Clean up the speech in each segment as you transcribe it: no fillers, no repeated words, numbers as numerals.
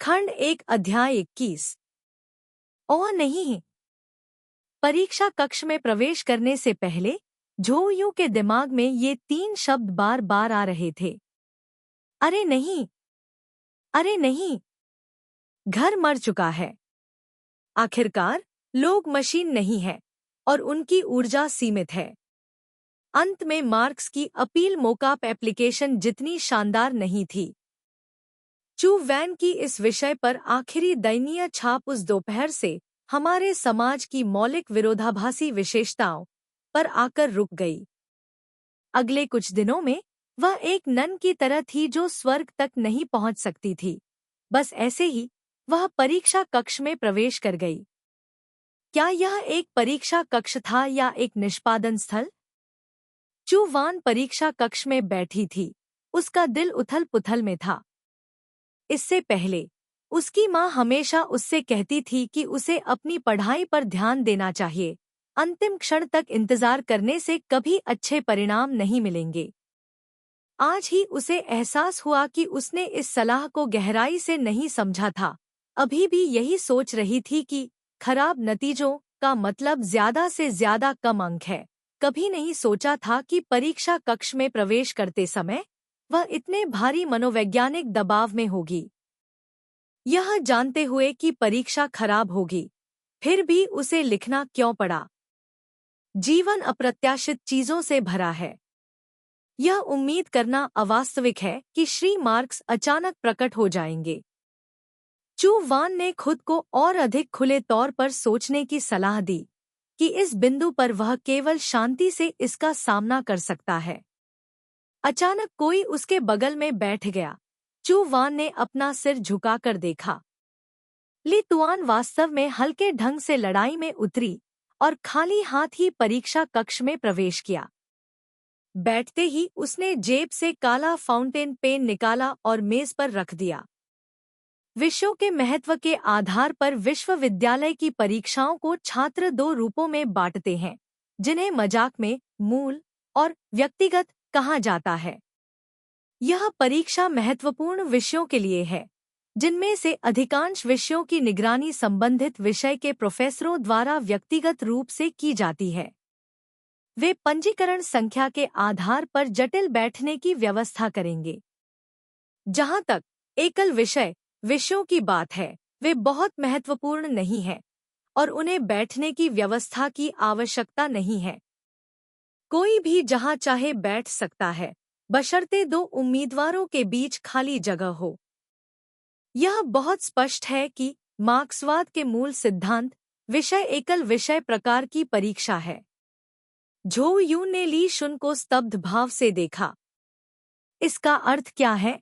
खंड 1 अध्याय 21। ओह नहीं। परीक्षा कक्ष में प्रवेश करने से पहले झोयू के दिमाग में ये 3 शब्द बार बार आ रहे थे। अरे नहीं, अरे नहीं, घर मर चुका है। आखिरकार लोग मशीन नहीं है और उनकी ऊर्जा सीमित है। अंत में मार्क्स की अपील मोकअप एप्लीकेशन जितनी शानदार नहीं थी। चू वैन की इस विषय पर आखिरी दयनीय छाप उस दोपहर से हमारे समाज की मौलिक विरोधाभासी विशेषताओं पर आकर रुक गई। अगले कुछ दिनों में वह एक नन की तरह थी जो स्वर्ग तक नहीं पहुंच सकती थी। बस ऐसे ही वह परीक्षा कक्ष में प्रवेश कर गई। क्या यह एक परीक्षा कक्ष था या एक निष्पादन स्थल? चू वान परीक्षा कक्ष में बैठी थी। उसका दिल उथल पुथल में था। इससे पहले उसकी माँ हमेशा उससे कहती थी कि उसे अपनी पढ़ाई पर ध्यान देना चाहिए। अंतिम क्षण तक इंतजार करने से कभी अच्छे परिणाम नहीं मिलेंगे। आज ही उसे एहसास हुआ कि उसने इस सलाह को गहराई से नहीं समझा था। अभी भी यही सोच रही थी कि खराब नतीजों का मतलब ज्यादा से ज्यादा कम अंक है। कभी नहीं सोचा था कि परीक्षा कक्ष में प्रवेश करते समय वह इतने भारी मनोवैज्ञानिक दबाव में होगी। यह जानते हुए कि परीक्षा खराब होगी, फिर भी उसे लिखना क्यों पड़ा? जीवन अप्रत्याशित चीजों से भरा है। यह उम्मीद करना अवास्तविक है कि श्री मार्क्स अचानक प्रकट हो जाएंगे। चू वान ने खुद को और अधिक खुले तौर पर सोचने की सलाह दी कि इस बिंदु पर वह केवल शांति से इसका सामना कर सकता है। अचानक कोई उसके बगल में बैठ गया। चू वान ने अपना सिर झुकाकर देखा। ली तुआन वास्तव में हल्के ढंग से लड़ाई में उतरी और खाली हाथ ही परीक्षा कक्ष में प्रवेश किया। बैठते ही उसने जेब से काला फाउंटेन पेन निकाला और मेज पर रख दिया। विषयों के महत्व के आधार पर विश्वविद्यालय की परीक्षाओं को छात्र 2 रूपों में बांटते हैं, जिन्हें मजाक में मूल और व्यक्तिगत कहा जाता है। यह परीक्षा महत्वपूर्ण विषयों के लिए है, जिनमें से अधिकांश विषयों की निगरानी संबंधित विषय के प्रोफेसरों द्वारा व्यक्तिगत रूप से की जाती है। वे पंजीकरण संख्या के आधार पर जटिल बैठने की व्यवस्था करेंगे। जहां तक एकल विषयों की बात है, वे बहुत महत्वपूर्ण नहीं है और उन्हें बैठने की व्यवस्था की आवश्यकता नहीं है। कोई भी जहां चाहे बैठ सकता है, बशर्ते 2 उम्मीदवारों के बीच खाली जगह हो। यह बहुत स्पष्ट है कि मार्क्सवाद के मूल सिद्धांत विषय एकल विषय प्रकार की परीक्षा है। झोयू ने ली शुन को स्तब्ध भाव से देखा। इसका अर्थ क्या है?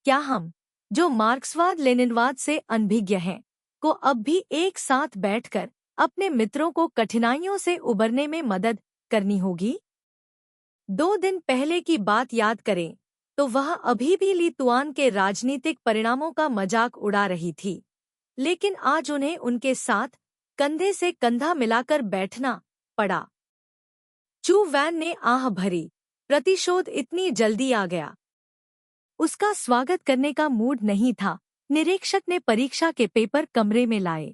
क्या हम, जो मार्क्सवाद लेनिनवाद से अनभिज्ञ हैं, को अब भी एक साथ बैठकर अपने मित्रों को कठिनाइयों से उबरने में मदद करनी होगी? 2 दिन पहले की बात याद करें तो वह अभी भी ली तुआन के राजनीतिक परिणामों का मजाक उड़ा रही थी, लेकिन आज उन्हें उनके साथ कंधे से कंधा मिलाकर बैठना पड़ा। चू वैन ने आह भरी। प्रतिशोध इतनी जल्दी आ गया। उसका स्वागत करने का मूड नहीं था। निरीक्षक ने परीक्षा के पेपर कमरे में लाए।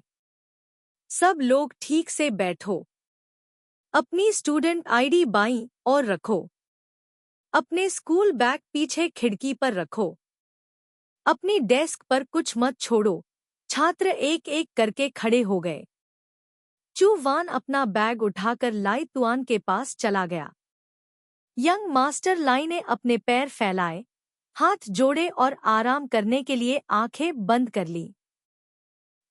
सब लोग ठीक से बैठो। अपनी स्टूडेंट आईडी बाईं ओर रखो। अपने स्कूल बैग पीछे खिड़की पर रखो। अपनी डेस्क पर कुछ मत छोड़ो। छात्र एक एक करके खड़े हो गए। चू वान अपना बैग उठाकर लाई तुआन के पास चला गया। यंग मास्टर लाई ने अपने पैर फैलाए, हाथ जोड़े और आराम करने के लिए आंखें बंद कर ली।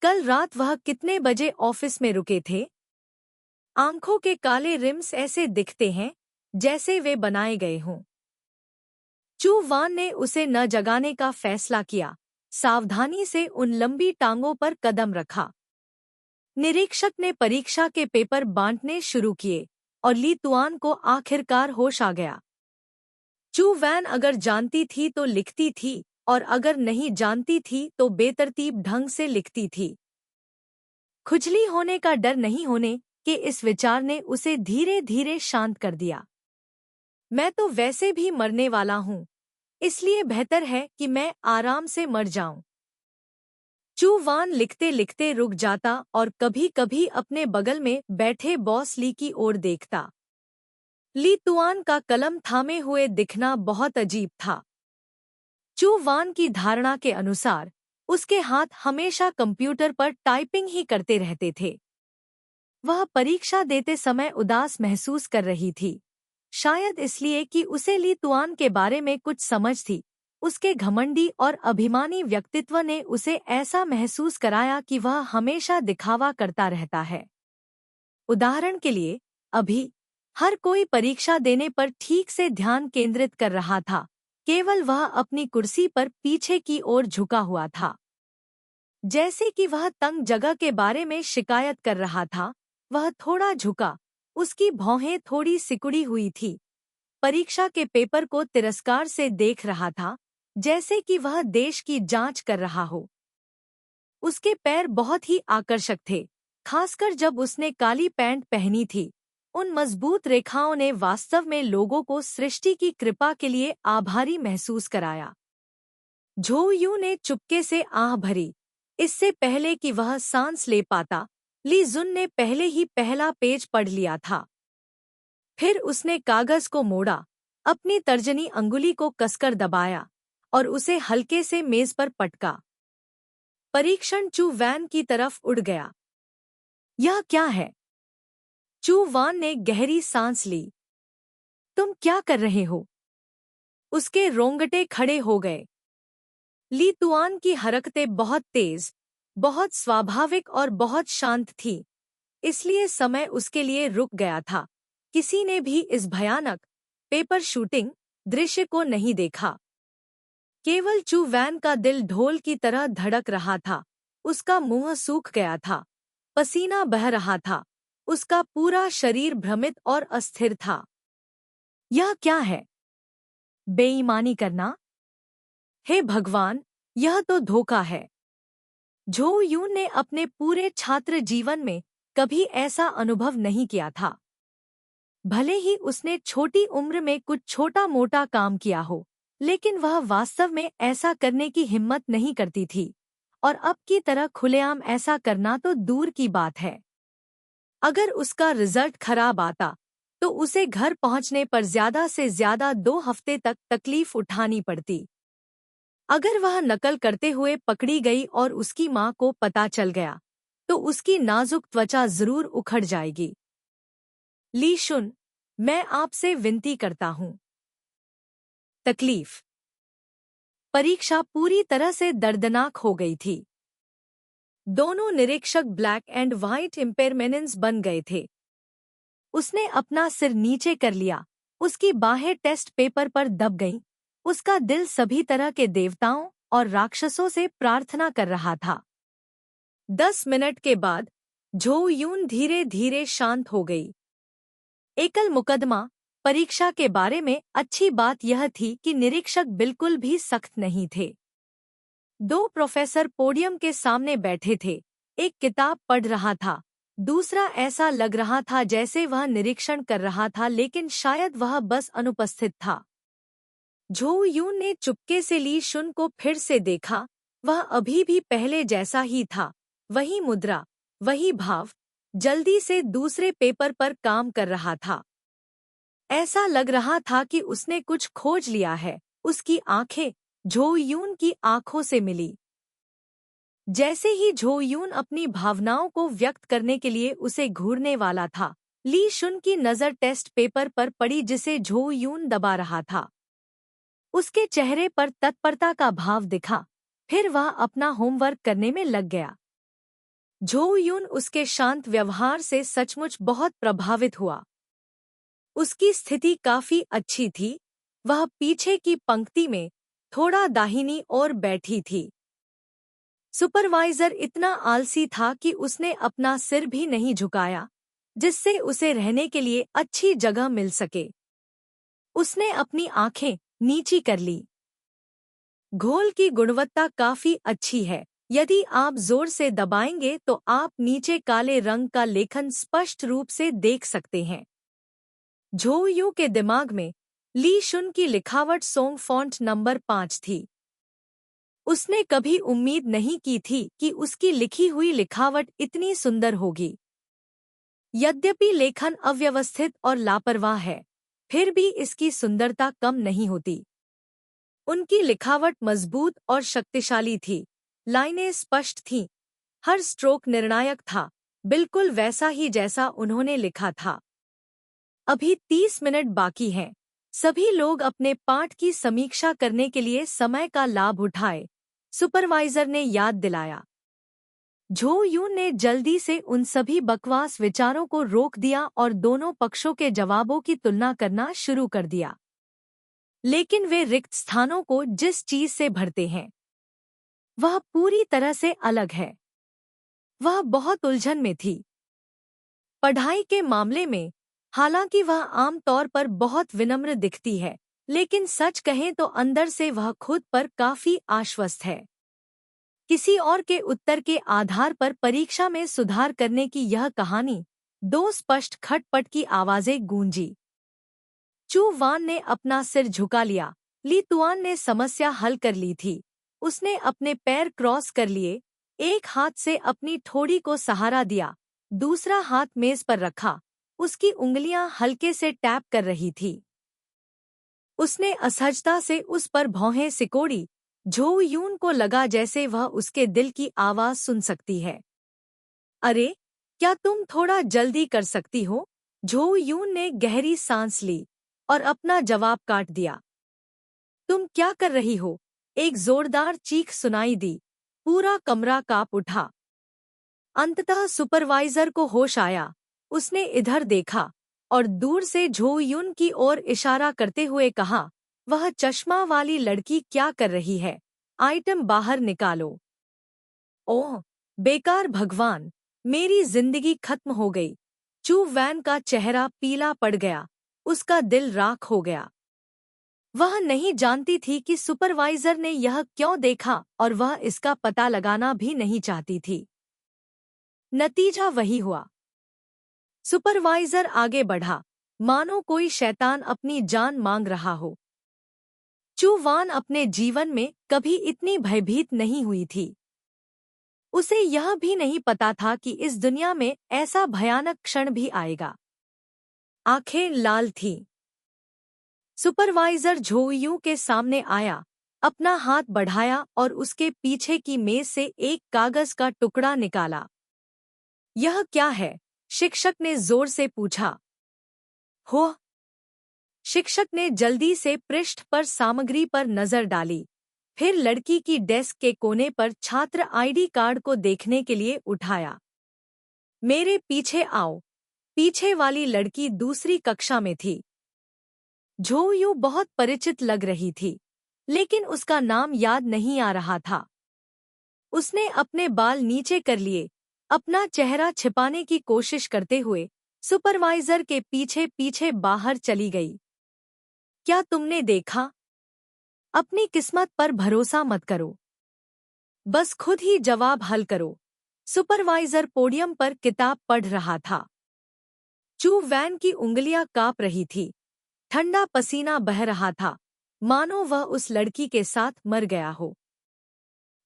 कल रात वह कितने बजे ऑफिस में रुके थे? आंखों के काले रिम्स ऐसे दिखते हैं जैसे वे बनाए गए हों। चू वान ने उसे न जगाने का फैसला किया। सावधानी से उन लंबी टांगों पर कदम रखा। निरीक्षक ने परीक्षा के पेपर बांटने शुरू किए और ली तुआन को आखिरकार होश आ गया। चू वैन अगर जानती थी तो लिखती थी और अगर नहीं जानती थी तो बेतरतीब ढंग से लिखती थी। खुजली होने का डर नहीं होने के इस विचार ने उसे धीरे धीरे शांत कर दिया। मैं तो वैसे भी मरने वाला हूँ, इसलिए बेहतर है कि मैं आराम से मर जाऊं। चू वान लिखते लिखते रुक जाता और कभी कभी अपने बगल में बैठे बॉस ली की ओर देखता। ली तुआन का कलम थामे हुए दिखना बहुत अजीब था। चू वान की धारणा के अनुसार उसके हाथ हमेशा कंप्यूटर पर टाइपिंग ही करते रहते थे। वह परीक्षा देते समय उदास महसूस कर रही थी, शायद इसलिए कि उसे ली तुआन के बारे में कुछ समझ थी। उसके घमंडी और अभिमानी व्यक्तित्व ने उसे ऐसा महसूस कराया कि वह हमेशा दिखावा करता रहता है। उदाहरण के लिए, अभी हर कोई परीक्षा देने पर ठीक से ध्यान केंद्रित कर रहा था, केवल वह अपनी कुर्सी पर पीछे की ओर झुका हुआ था, जैसे कि वह तंग जगह के बारे में शिकायत कर रहा था। वह थोड़ा झुका, उसकी भौहें थोड़ी सिकुड़ी हुई थी, परीक्षा के पेपर को तिरस्कार से देख रहा था, जैसे कि वह देश की जांच कर रहा हो। उसके पैर बहुत ही आकर्षक थे, खासकर जब उसने काली पैंट पहनी थी। उन मजबूत रेखाओं ने वास्तव में लोगों को सृष्टि की कृपा के लिए आभारी महसूस कराया। झो यू ने चुपके से आह भरी। इससे पहले कि वह सांस ले पाता, ली जुन ने पहले ही पहला पेज पढ़ लिया था। फिर उसने कागज को मोड़ा, अपनी तर्जनी अंगुली को कसकर दबाया और उसे हल्के से मेज पर पटका। परीक्षण चू वैन की तरफ उड़ गया। यह क्या है? चू वान ने गहरी सांस ली। तुम क्या कर रहे हो? उसके रोंगटे खड़े हो गए। ली तुआन की हरकतें बहुत तेज, बहुत स्वाभाविक और बहुत शांत थी, इसलिए समय उसके लिए रुक गया था। किसी ने भी इस भयानक पेपर शूटिंग दृश्य को नहीं देखा। केवल चू वैन का दिल ढोल की तरह धड़क रहा था। उसका मुंह सूख गया था, पसीना बह रहा था, उसका पूरा शरीर भ्रमित और अस्थिर था। यह क्या है? बेईमानी करना? हे भगवान, यह तो धोखा है। झो यून ने अपने पूरे छात्र जीवन में कभी ऐसा अनुभव नहीं किया था। भले ही उसने छोटी उम्र में कुछ छोटा मोटा काम किया हो, लेकिन वह वास्तव में ऐसा करने की हिम्मत नहीं करती थी, और अब की तरह खुलेआम ऐसा करना तो दूर की बात है। अगर उसका रिजल्ट खराब आता, तो उसे घर पहुंचने पर ज्यादा से ज्यादा 2 हफ्ते तक तकलीफ उठानी पड़ती। अगर वह नकल करते हुए पकड़ी गई और उसकी माँ को पता चल गया, तो उसकी नाजुक त्वचा जरूर उखड़ जाएगी। ली शुन, मैं आपसे विनती करता हूँ। तकलीफ। परीक्षा पूरी तरह से दर्दनाक हो गई थी। दोनों निरीक्षक ब्लैक एंड व्हाइट इम्पेरमेनेंस बन गए थे। उसने अपना सिर नीचे कर लिया, उसकी बाहें टेस्ट पेपर पर दब गईं, उसका दिल सभी तरह के देवताओं और राक्षसों से प्रार्थना कर रहा था। 10 मिनट के बाद झो यून धीरे धीरे शांत हो गई। एकल मुकदमा परीक्षा के बारे में अच्छी बात यह थी कि निरीक्षक बिल्कुल भी सख्त नहीं थे। 2 प्रोफेसर पोडियम के सामने बैठे थे, एक किताब पढ़ रहा था, दूसरा ऐसा लग रहा था जैसे वह निरीक्षण कर रहा था, लेकिन शायद वह बस अनुपस्थित था। झो यून ने चुपके से ली शुन को फिर से देखा। वह अभी भी पहले जैसा ही था, वही मुद्रा, वही भाव, जल्दी से दूसरे पेपर पर काम कर रहा था। ऐसा लग रहा था कि उसने कुछ खोज लिया है। उसकी आंखें झो यून की आंखों से मिली। जैसे ही झो यून अपनी भावनाओं को व्यक्त करने के लिए उसे घूरने वाला था, ली शुन की नज़र टेस्ट पेपर पर पड़ी जिसे झो यून दबा रहा था। उसके चेहरे पर तत्परता का भाव दिखा, फिर वह अपना होमवर्क करने में लग गया। झो यून उसके शांत व्यवहार से सचमुच बहुत प्रभावित हुआ। उसकी स्थिति काफी अच्छी थी, वह पीछे की पंक्ति में थोड़ा दाहिनी ओर बैठी थी। सुपरवाइजर इतना आलसी था कि उसने अपना सिर भी नहीं झुकाया, जिससे उसे रहने के लिए अच्छी जगह मिल सके। उसने अपनी आंखें नीची कर ली। घोल की गुणवत्ता काफी अच्छी है, यदि आप जोर से दबाएंगे तो आप नीचे काले रंग का लेखन स्पष्ट रूप से देख सकते हैं। झो यू के दिमाग में ली शुन की लिखावट सोंग फॉन्ट नंबर 5 थी। उसने कभी उम्मीद नहीं की थी कि उसकी लिखी हुई लिखावट इतनी सुंदर होगी। यद्यपि लेखन अव्यवस्थित और लापरवाह है, फिर भी इसकी सुंदरता कम नहीं होती। उनकी लिखावट मजबूत और शक्तिशाली थी, लाइनें स्पष्ट थीं, हर स्ट्रोक निर्णायक था, बिल्कुल वैसा ही जैसा उन्होंने लिखा था। अभी 30 मिनट बाकी हैं। सभी लोग अपने पाठ की समीक्षा करने के लिए समय का लाभ उठाए, सुपरवाइजर ने याद दिलाया। झो यून ने जल्दी से उन सभी बकवास विचारों को रोक दिया और दोनों पक्षों के जवाबों की तुलना करना शुरू कर दिया। लेकिन वे रिक्त स्थानों को जिस चीज से भरते हैं, वह पूरी तरह से अलग है। वह बहुत उलझन में थी। पढ़ाई के मामले में, हालांकि वह आम तौर पर बहुत विनम्र दिखती है, लेकिन सच कहें तो अंदर से वह खुद पर काफी आश्वस्त है। किसी और के उत्तर के आधार पर परीक्षा में सुधार करने की यह कहानी, दो स्पष्ट खटपट की आवाजें गूंजी। चू वान ने अपना सिर झुका लिया। ली तुआन ने समस्या हल कर ली थी। उसने अपने पैर क्रॉस कर लिए, एक हाथ से अपनी ठोड़ी को सहारा दिया, दूसरा हाथ मेज पर रखा। उसकी उंगलियां हल्के से टैप कर रही थी। उसने असहजता से उस पर भौहें सिकोड़ी। झो यून को लगा जैसे वह उसके दिल की आवाज सुन सकती है। अरे, क्या तुम थोड़ा जल्दी कर सकती हो? झो यून ने गहरी सांस ली और अपना जवाब काट दिया। तुम क्या कर रही हो? एक जोरदार चीख सुनाई दी। पूरा कमरा कांप उठा। अंततः सुपरवाइजर को होश आया। उसने इधर देखा और दूर से झो यून की ओर इशारा करते हुए कहा, वह चश्मा वाली लड़की क्या कर रही है? आइटम बाहर निकालो। ओह, बेकार भगवान, मेरी जिंदगी खत्म हो गई। चू वैन का चेहरा पीला पड़ गया, उसका दिल राख हो गया। वह नहीं जानती थी कि सुपरवाइजर ने यह क्यों देखा और वह इसका पता लगाना भी नहीं चाहती थी। नतीजा वही हुआ। सुपरवाइजर आगे बढ़ा, मानो कोई शैतान अपनी जान मांग रहा हो। चू वान अपने जीवन में कभी इतनी भयभीत नहीं हुई थी। उसे यह भी नहीं पता था कि इस दुनिया में ऐसा भयानक क्षण भी आएगा। आंखें लाल थीं। सुपरवाइजर झो यूं के सामने आया, अपना हाथ बढ़ाया और उसके पीछे की मेज से एक कागज का टुकड़ा निकाला। यह क्या है? शिक्षक ने जोर से पूछा। हो? शिक्षक ने जल्दी से पृष्ठ पर सामग्री पर नजर डाली, फिर लड़की की डेस्क के कोने पर छात्र आईडी कार्ड को देखने के लिए उठाया। मेरे पीछे आओ। पीछे वाली लड़की दूसरी कक्षा में थी। झो यू बहुत परिचित लग रही थी, लेकिन उसका नाम याद नहीं आ रहा था। उसने अपने बाल नीचे कर लिए, अपना चेहरा छिपाने की कोशिश करते हुए सुपरवाइजर के पीछे पीछे बाहर चली गई। क्या तुमने देखा? अपनी किस्मत पर भरोसा मत करो, बस खुद ही जवाब हल करो। सुपरवाइजर पोडियम पर किताब पढ़ रहा था। चू वैन की उंगलियां कांप रही थी, ठंडा पसीना बह रहा था, मानो वह उस लड़की के साथ मर गया हो।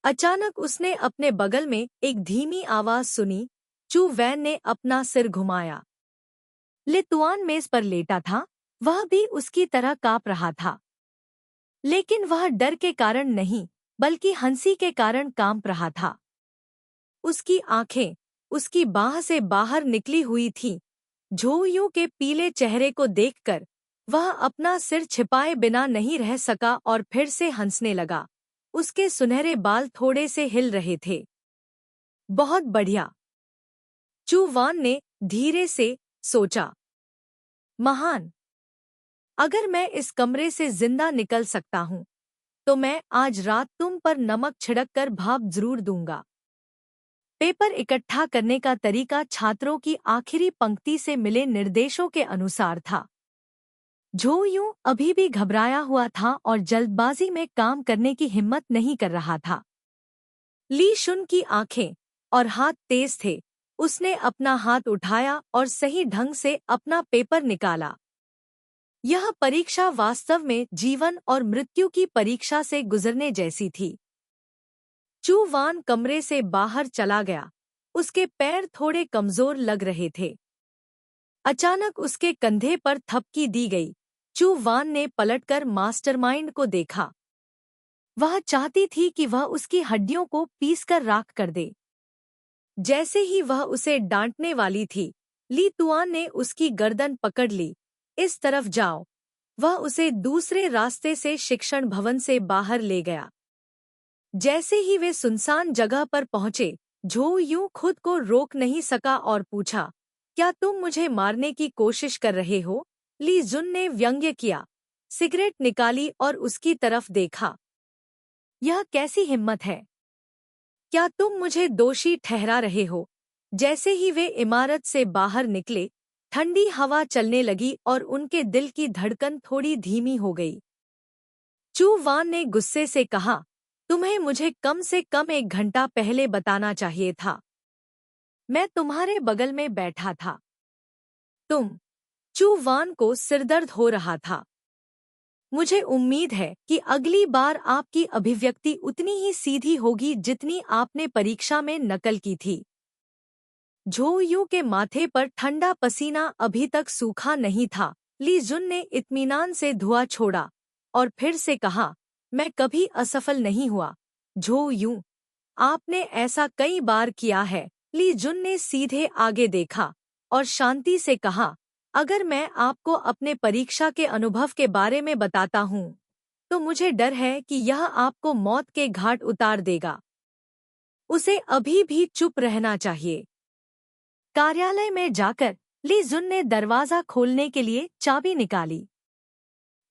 अचानक उसने अपने बगल में एक धीमी आवाज सुनी। चू वैन ने अपना सिर घुमाया। ले तुआन मेज पर लेटा था, वह भी उसकी तरह कांप रहा था। लेकिन वह डर के कारण नहीं, बल्कि हंसी के कारण कांप रहा था। उसकी आंखें उसकी बाह से बाहर निकली हुई थीं। झो यूं के पीले चेहरे को देखकर वह अपना सिर छिपाए बिना नहीं रह सका और फिर से हंसने लगा। उसके सुनहरे बाल थोड़े से हिल रहे थे। बहुत बढ़िया, चू वान ने धीरे से सोचा। महान। अगर मैं इस कमरे से जिंदा निकल सकता हूं, तो मैं आज रात तुम पर नमक छिड़क कर भाप जरूर दूंगा। पेपर इकट्ठा करने का तरीका छात्रों की आखिरी पंक्ति से मिले निर्देशों के अनुसार था। झो यूं अभी भी घबराया हुआ था और जल्दबाजी में काम करने की हिम्मत नहीं कर रहा था। ली शुन की आंखें और हाथ तेज थे। उसने अपना हाथ उठाया और सही ढंग से अपना पेपर निकाला। यह परीक्षा वास्तव में जीवन और मृत्यु की परीक्षा से गुजरने जैसी थी। चू वान कमरे से बाहर चला गया। उसके पैर थोड़े कमजोर लग रहे थे। अचानक उसके कंधे पर थपकी दी गई। चू वान ने पलटकर मास्टरमाइंड को देखा। वह चाहती थी कि वह उसकी हड्डियों को पीसकर राख कर दे। जैसे ही वह उसे डांटने वाली थी, ली तुआन ने उसकी गर्दन पकड़ ली। इस तरफ जाओ। वह उसे दूसरे रास्ते से शिक्षण भवन से बाहर ले गया। जैसे ही वे सुनसान जगह पर पहुंचे, झो यूं खुद को रोक नहीं सका और पूछा, क्या तुम मुझे मारने की कोशिश कर रहे हो? ली जुन ने व्यंग्य किया, सिगरेट निकाली और उसकी तरफ देखा। यह कैसी हिम्मत है? क्या तुम मुझे दोषी ठहरा रहे हो? जैसे ही वे इमारत से बाहर निकले, ठंडी हवा चलने लगी और उनके दिल की धड़कन थोड़ी धीमी हो गई। चू वान ने गुस्से से कहा, तुम्हें मुझे कम से कम 1 घंटा पहले बताना चाहिए था। मैं तुम्हारे बगल में बैठा था। चू वान को सिरदर्द हो रहा था। मुझे उम्मीद है कि अगली बार आपकी अभिव्यक्ति उतनी ही सीधी होगी जितनी आपने परीक्षा में नकल की थी। झो यू के माथे पर ठंडा पसीना अभी तक सूखा नहीं था। ली जुन ने इत्मीनान से धुआं छोड़ा और फिर से कहा, मैं कभी असफल नहीं हुआ। झो यू, आपने ऐसा कई बार किया है। ली जुन ने सीधे आगे देखा और शांति से कहा, अगर मैं आपको अपने परीक्षा के अनुभव के बारे में बताता हूँ, तो मुझे डर है कि यह आपको मौत के घाट उतार देगा। उसे अभी भी चुप रहना चाहिए। कार्यालय में जाकर ली जुन ने दरवाजा खोलने के लिए चाबी निकाली।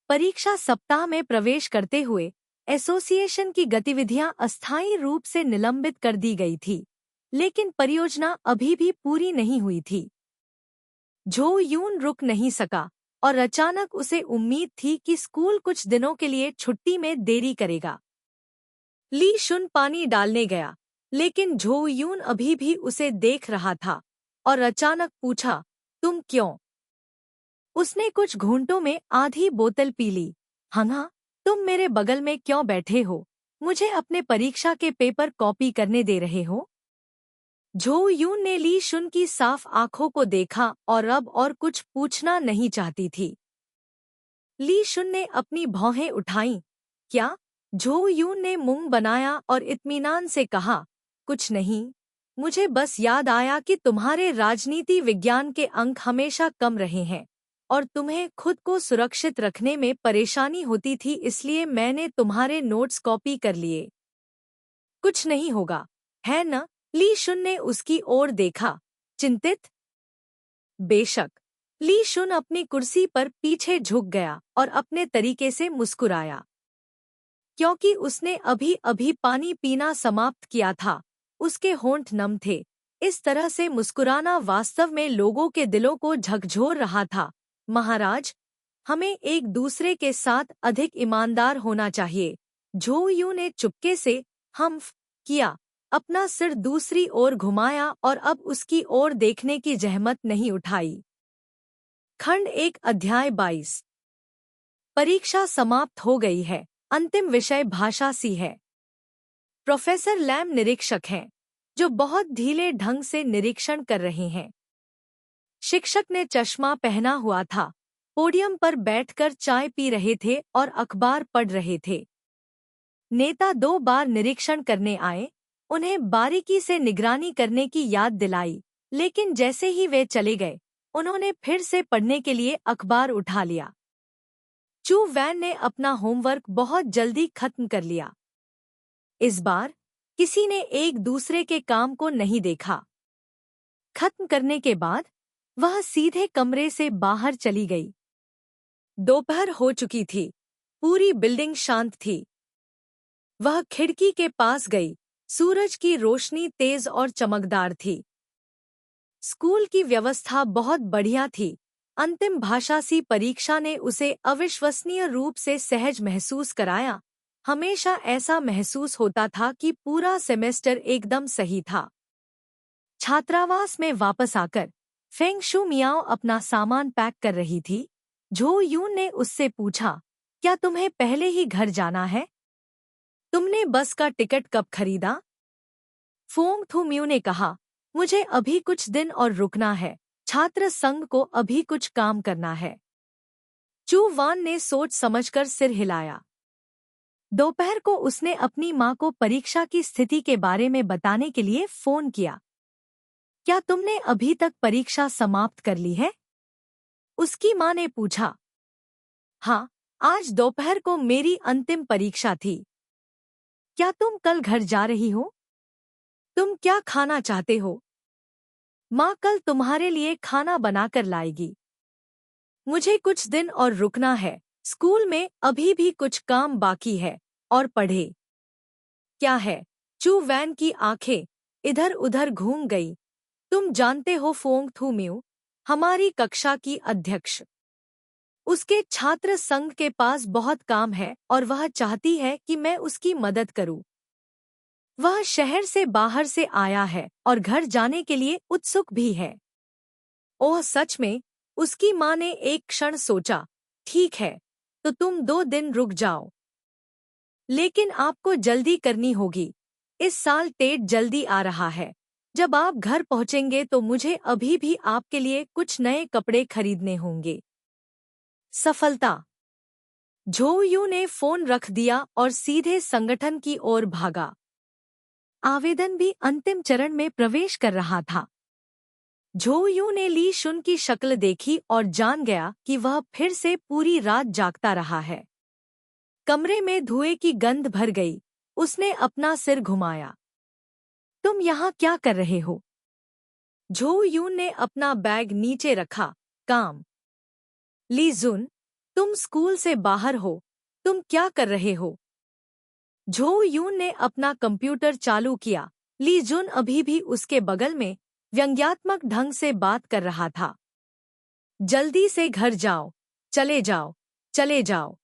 परीक्षा सप्ताह में प्रवेश करते हुए एसोसिएशन की गतिविधियां अस्थायी रूप से निलंबित कर दी गई थी, लेकिन परियोजना अभी भी पूरी नहीं हुई थी। झो यून रुक नहीं सका और अचानक उसे उम्मीद थी कि स्कूल कुछ दिनों के लिए छुट्टी में देरी करेगा। ली शुन पानी डालने गया, लेकिन झो यून अभी भी उसे देख रहा था और अचानक पूछा, तुम क्यों? उसने कुछ घूंटों में आधी बोतल पी ली। हाँ, तुम मेरे बगल में क्यों बैठे हो? मुझे अपने परीक्षा के पेपर कॉपी करने दे रहे हो? झो यून ने ली शुन की साफ आंखों को देखा और अब और कुछ पूछना नहीं चाहती थी। ली शुन ने अपनी भौहें उठाईं। क्या? झो यून ने मुंह बनाया और इत्मीनान से कहा, कुछ नहीं। मुझे बस याद आया कि तुम्हारे राजनीति विज्ञान के अंक हमेशा कम रहे हैं और तुम्हें खुद को सुरक्षित रखने में परेशानी होती थी, इसलिए मैंने तुम्हारे नोट्स कॉपी कर लिए। कुछ नहीं होगा, है न? ली शुन ने उसकी ओर देखा, चिंतित। बेशक। ली शुन अपनी कुर्सी पर पीछे झुक गया और अपने तरीके से मुस्कुराया। क्योंकि उसने अभी अभी पानी पीना समाप्त किया था, उसके होंठ नम थे। इस तरह से मुस्कुराना वास्तव में लोगों के दिलों को झकझोर रहा था। महाराज, हमें एक दूसरे के साथ अधिक ईमानदार होना चाहिए। झो यू ने चुपके से हम्फ किया, अपना सिर दूसरी ओर घुमाया और अब उसकी ओर देखने की जहमत नहीं उठाई। खंड 1 अध्याय 22। परीक्षा समाप्त हो गई है। अंतिम विषय भाषा सी है। प्रोफेसर लैम निरीक्षक हैं, जो बहुत ढीले ढंग से निरीक्षण कर रहे हैं। शिक्षक ने चश्मा पहना हुआ था, पोडियम पर बैठकर चाय पी रहे थे और अखबार पढ़ रहे थे। नेता 2 बार निरीक्षण करने आए, उन्हें बारीकी से निगरानी करने की याद दिलाई, लेकिन जैसे ही वे चले गए, उन्होंने फिर से पढ़ने के लिए अखबार उठा लिया। चू वैन ने अपना होमवर्क बहुत जल्दी खत्म कर लिया। इस बार किसी ने एक दूसरे के काम को नहीं देखा। खत्म करने के बाद वह सीधे कमरे से बाहर चली गई। दोपहर हो चुकी थी, पूरी बिल्डिंग शांत थी। वह खिड़की के पास गई। सूरज की रोशनी तेज और चमकदार थी। स्कूल की व्यवस्था बहुत बढ़िया थी। अंतिम भाषासी परीक्षा ने उसे अविश्वसनीय रूप से सहज महसूस कराया। हमेशा ऐसा महसूस होता था कि पूरा सेमेस्टर एकदम सही था। छात्रावास में वापस आकर फेंग शू मियाओ अपना सामान पैक कर रही थी। झो यून ने उससे पूछा, क्या तुम्हें पहले ही घर जाना है? तुमने बस का टिकट कब खरीदा? फोंग थू म्यू ने कहा, मुझे अभी कुछ दिन और रुकना है। छात्र संघ को अभी कुछ काम करना है। चू वान ने सोच समझकर सिर हिलाया। दोपहर को उसने अपनी माँ को परीक्षा की स्थिति के बारे में बताने के लिए फोन किया। क्या तुमने अभी तक परीक्षा समाप्त कर ली है? उसकी माँ ने पूछा। हाँ, आज दोपहर को मेरी अंतिम परीक्षा थी। क्या तुम कल घर जा रही हो? तुम क्या खाना चाहते हो? माँ कल तुम्हारे लिए खाना बनाकर लाएगी। मुझे कुछ दिन और रुकना है। स्कूल में अभी भी कुछ काम बाकी है। और पढ़े। क्या है? चू वैन की आंखें इधर उधर घूम गई। तुम जानते हो फोंग थू म्यू, हमारी कक्षा की अध्यक्ष। उसके छात्र संघ के पास बहुत काम है और वह चाहती है कि मैं उसकी मदद करूं। वह शहर से बाहर से आया है और घर जाने के लिए उत्सुक भी है। ओह सच में? उसकी माँ ने एक क्षण सोचा। ठीक है, तो तुम 2 दिन रुक जाओ। लेकिन आपको जल्दी करनी होगी। इस साल टेट जल्दी आ रहा है। जब आप घर पहुंचेंगे तो मुझे अभी भी आपके लिए कुछ नए कपड़े खरीदने होंगे। सफलता। झोयू ने फोन रख दिया और सीधे संगठन की ओर भागा। आवेदन भी अंतिम चरण में प्रवेश कर रहा था। झोयू ने ली शुन की शक्ल देखी और जान गया कि वह फिर से पूरी रात जागता रहा है। कमरे में धुएं की गंध भर गई। उसने अपना सिर घुमाया। तुम यहाँ क्या कर रहे हो? झोयू ने अपना बैग नीचे रखा। काम। ली जुन, तुम स्कूल से बाहर हो। तुम क्या कर रहे हो? झोयू ने अपना कंप्यूटर चालू किया। ली जुन अभी भी उसके बगल में व्यंग्यात्मक ढंग से बात कर रहा था। जल्दी से घर जाओ। चले जाओ। चले जाओ।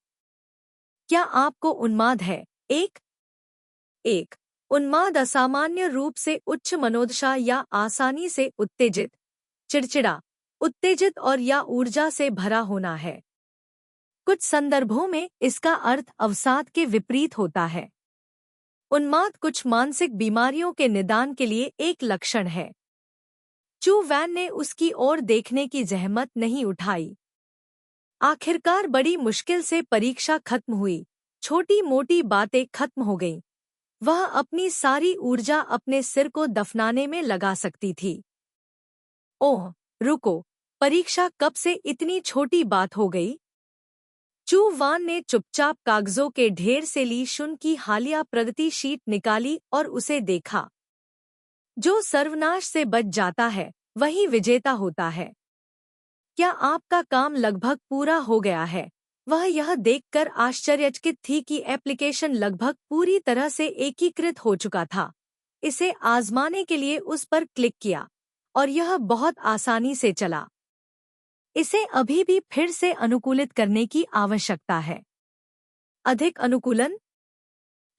क्या आपको उन्माद है? एक उन्माद असामान्य रूप से उच्च मनोदशा या आसानी से उत्तेजित, चिड़चिड़ा, उत्तेजित और या ऊर्जा से भरा होना है। कुछ संदर्भों में इसका अर्थ अवसाद के विपरीत होता है। उन्माद कुछ मानसिक बीमारियों के निदान के लिए एक लक्षण है। चू वैन ने उसकी ओर देखने की जहमत नहीं उठाई। आखिरकार बड़ी मुश्किल से परीक्षा खत्म हुई। छोटी मोटी बातें खत्म हो गईं। वह अपनी सारी ऊर्जा अपने सिर को दफनाने में लगा सकती थी। ओह, रुको, परीक्षा कब से इतनी छोटी बात हो गई? चू वान ने चुपचाप कागजों के ढेर से ली शुन की हालिया प्रगति शीट निकाली और उसे देखा। जो सर्वनाश से बच जाता है वही विजेता होता है। क्या आपका काम लगभग पूरा हो गया है? वह यह देखकर आश्चर्यचकित थी कि एप्लीकेशन लगभग पूरी तरह से एकीकृत हो चुका था। इसे आजमाने के लिए उस पर क्लिक किया और यह बहुत आसानी से चला। इसे अभी भी फिर से अनुकूलित करने की आवश्यकता है। अधिक अनुकूलन?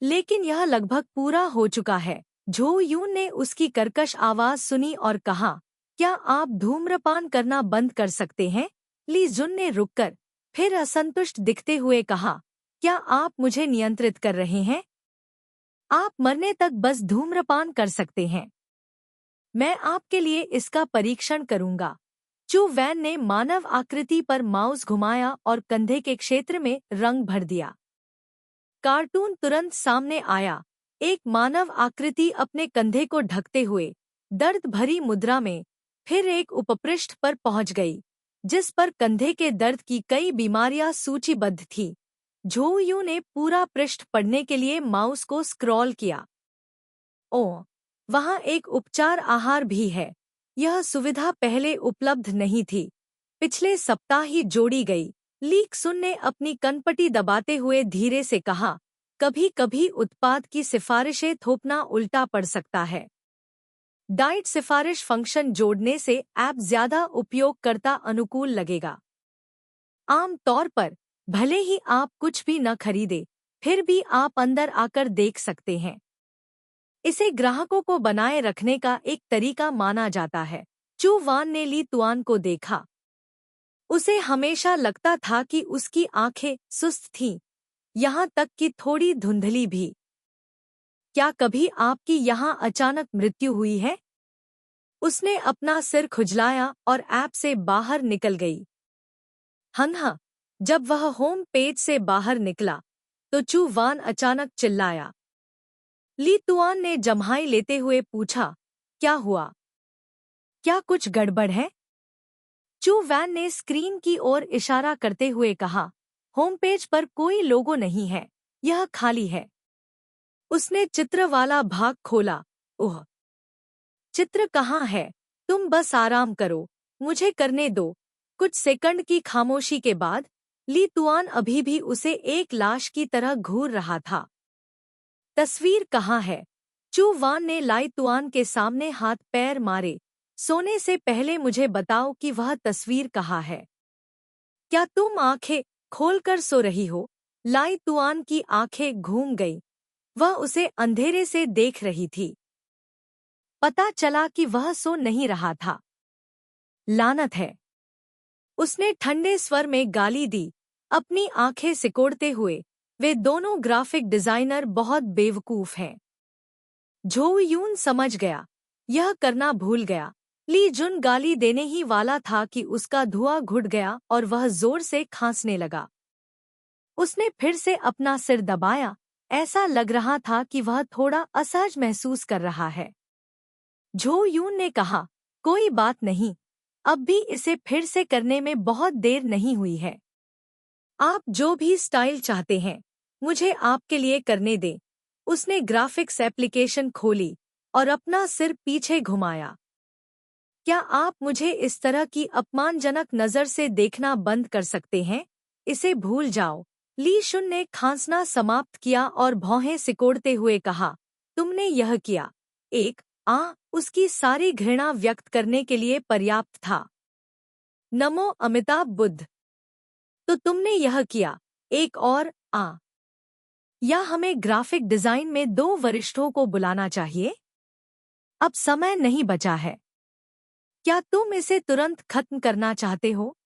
लेकिन यह लगभग पूरा हो चुका है। झोयू ने उसकी कर्कश आवाज सुनी और कहा, क्या आप धूम्रपान करना बंद कर सकते हैं? ली जुन ने रुककर फिर असंतुष्ट दिखते हुए कहा, क्या आप मुझे नियंत्रित कर रहे हैं? आप मरने तक बस धूम्रपान कर सकते हैं। मैं आपके लिए इसका परीक्षण करूंगा। चू वैन ने मानव आकृति पर माउस घुमाया और कंधे के क्षेत्र में रंग भर दिया। कार्टून तुरंत सामने आया। एक मानव आकृति अपने कंधे को ढकते हुए दर्द भरी मुद्रा में फिर एक उपपृष्ठ पर पहुंच गई, जिस पर कंधे के दर्द की कई बीमारियां सूचीबद्ध थीं। झोयू ने पूरा पृष्ठ पढ़ने के लिए माउस को स्क्रॉल किया। ओह, वहाँ एक उपचार आहार भी है। यह सुविधा पहले उपलब्ध नहीं थी। पिछले सप्ताह ही जोड़ी गई। लीक सुन ने अपनी कनपटी दबाते हुए धीरे से कहा, कभी-कभी उत्पाद की सिफारिशें थोपना उल्टा पड़ सकता है। डाइट सिफारिश फंक्शन जोड़ने से ऐप ज्यादा उपयोगकर्ता अनुकूल लगेगा। आम तौर पर, भले ही आप कुछ भी न खरीदे, फिर भी आप अंदर आकर देख सकते हैं। इसे ग्राहकों को बनाए रखने का एक तरीका माना जाता है। चू वान ने ली तुआन को देखा। उसे हमेशा लगता था कि उसकी आंखें सुस्त थीं, यहाँ तक कि थोड़ी धुंधली भी। क्या कभी आपकी यहाँ अचानक मृत्यु हुई है? उसने अपना सिर खुजलाया और ऐप से बाहर निकल गई। हाँ, जब वह होम पेज से बाहर निकला तो चू वान अचानक चिल्लाया। ली तुआन ने जम्हाई लेते हुए पूछा, क्या हुआ? क्या कुछ गड़बड़ है? चू वैन ने स्क्रीन की ओर इशारा करते हुए कहा, होम पेज पर कोई लोगो नहीं है, यह खाली है। उसने चित्र वाला भाग खोला। ओह, चित्र कहाँ है? तुम बस आराम करो, मुझे करने दो। कुछ सेकंड की खामोशी के बाद ली तुआन अभी भी उसे एक लाश की तरह घूर रहा था। तस्वीर कहाँ है? चू वान ने लाई तुआन के सामने हाथ पैर मारे। सोने से पहले मुझे बताओ कि वह तस्वीर कहाँ है। क्या तुम आंखें खोलकर सो रही हो? लाई तुआन की आंखें घूम गई। वह उसे अंधेरे से देख रही थी। पता चला कि वह सो नहीं रहा था। लानत है, उसने ठंडे स्वर में गाली दी, अपनी आंखें सिकोड़ते हुए। वे दोनों ग्राफिक डिजाइनर बहुत बेवकूफ हैं। झो यून समझ गया, यह करना भूल गया। ली जुन गाली देने ही वाला था कि उसका धुआं घुट गया और वह जोर से खांसने लगा। उसने फिर से अपना सिर दबाया। ऐसा लग रहा था कि वह थोड़ा असहज महसूस कर रहा है। झो यून ने कहा, कोई बात नहीं, अब भी इसे फिर से करने में बहुत देर नहीं हुई है। आप जो भी स्टाइल चाहते हैं, मुझे आपके लिए करने दें। उसने ग्राफिक्स एप्लीकेशन खोली और अपना सिर पीछे घुमाया। क्या आप मुझे इस तरह की अपमानजनक नज़र से देखना बंद कर सकते हैं? इसे भूल जाओ। ली शुन ने खांसना समाप्त किया और भौहें सिकोड़ते हुए कहा, तुमने यह किया। एक उसकी सारी घृणा व्यक्त करने के लिए पर्याप्त था। नमो अमिताभ बुद्ध। तो तुमने यह किया। एक और या हमें ग्राफिक डिजाइन में 2 वरिष्ठों को बुलाना चाहिए? अब समय नहीं बचा है। क्या तुम इसे तुरंत खत्म करना चाहते हो?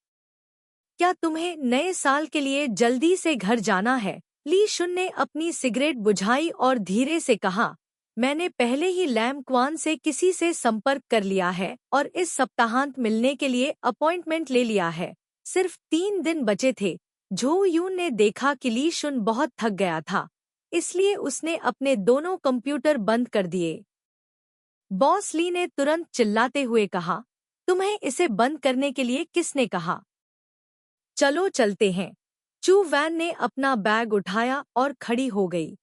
क्या तुम्हें नए साल के लिए जल्दी से घर जाना है? ली शुन ने अपनी सिगरेट बुझाई और धीरे से कहा, मैंने पहले ही लैम क्वान से किसी से संपर्क कर लिया है और इस सप्ताहांत मिलने के लिए अपॉइंटमेंट ले लिया है। सिर्फ 3 दिन बचे थे। झो यून ने देखा कि ली शुन बहुत थक गया था, इसलिए उसने अपने दोनों कंप्यूटर बंद कर दिए। बॉस ली ने तुरंत चिल्लाते हुए कहा, तुम्हें इसे बंद करने के लिए किसने कहा? चलो चलते हैं। चू वैन ने अपना बैग उठाया और खड़ी हो गई।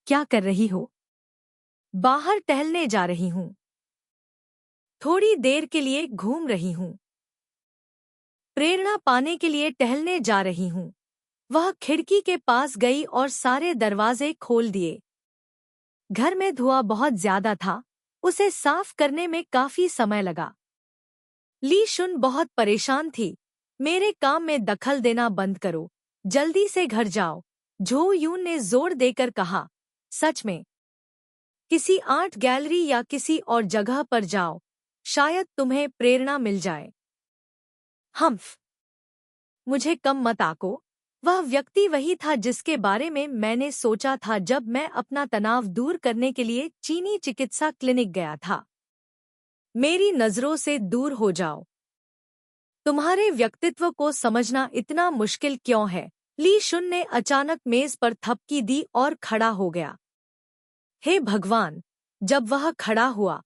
क्या कर रही हो? बाहर टहलने जा रही हूँ। थोड़ी देर के लिए घूम रही हूँ। प्रेरणा पाने के लिए टहलने जा रही हूँ। वह खिड़की के पास गई और सारे दरवाजे खोल दिए। घर में धुआं बहुत ज्यादा था, उसे साफ करने में काफी समय लगा। ली शुन बहुत परेशान थी। मेरे काम में दखल देना बंद करो, जल्दी से घर जाओ। झो यून ने जोर देकर कहा, सच में? किसी आर्ट गैलरी या किसी और जगह पर जाओ, शायद तुम्हें प्रेरणा मिल जाए। हम्फ, मुझे कम मत आको। वह व्यक्ति वही था जिसके बारे में मैंने सोचा था जब मैं अपना तनाव दूर करने के लिए चीनी चिकित्सा क्लिनिक गया था। मेरी नजरों से दूर हो जाओ। तुम्हारे व्यक्तित्व को समझना इतना मुश्किल क्यों है? ली शुन ने अचानक मेज पर थपकी दी और खड़ा हो गया। हे भगवान! जब वह खड़ा हुआ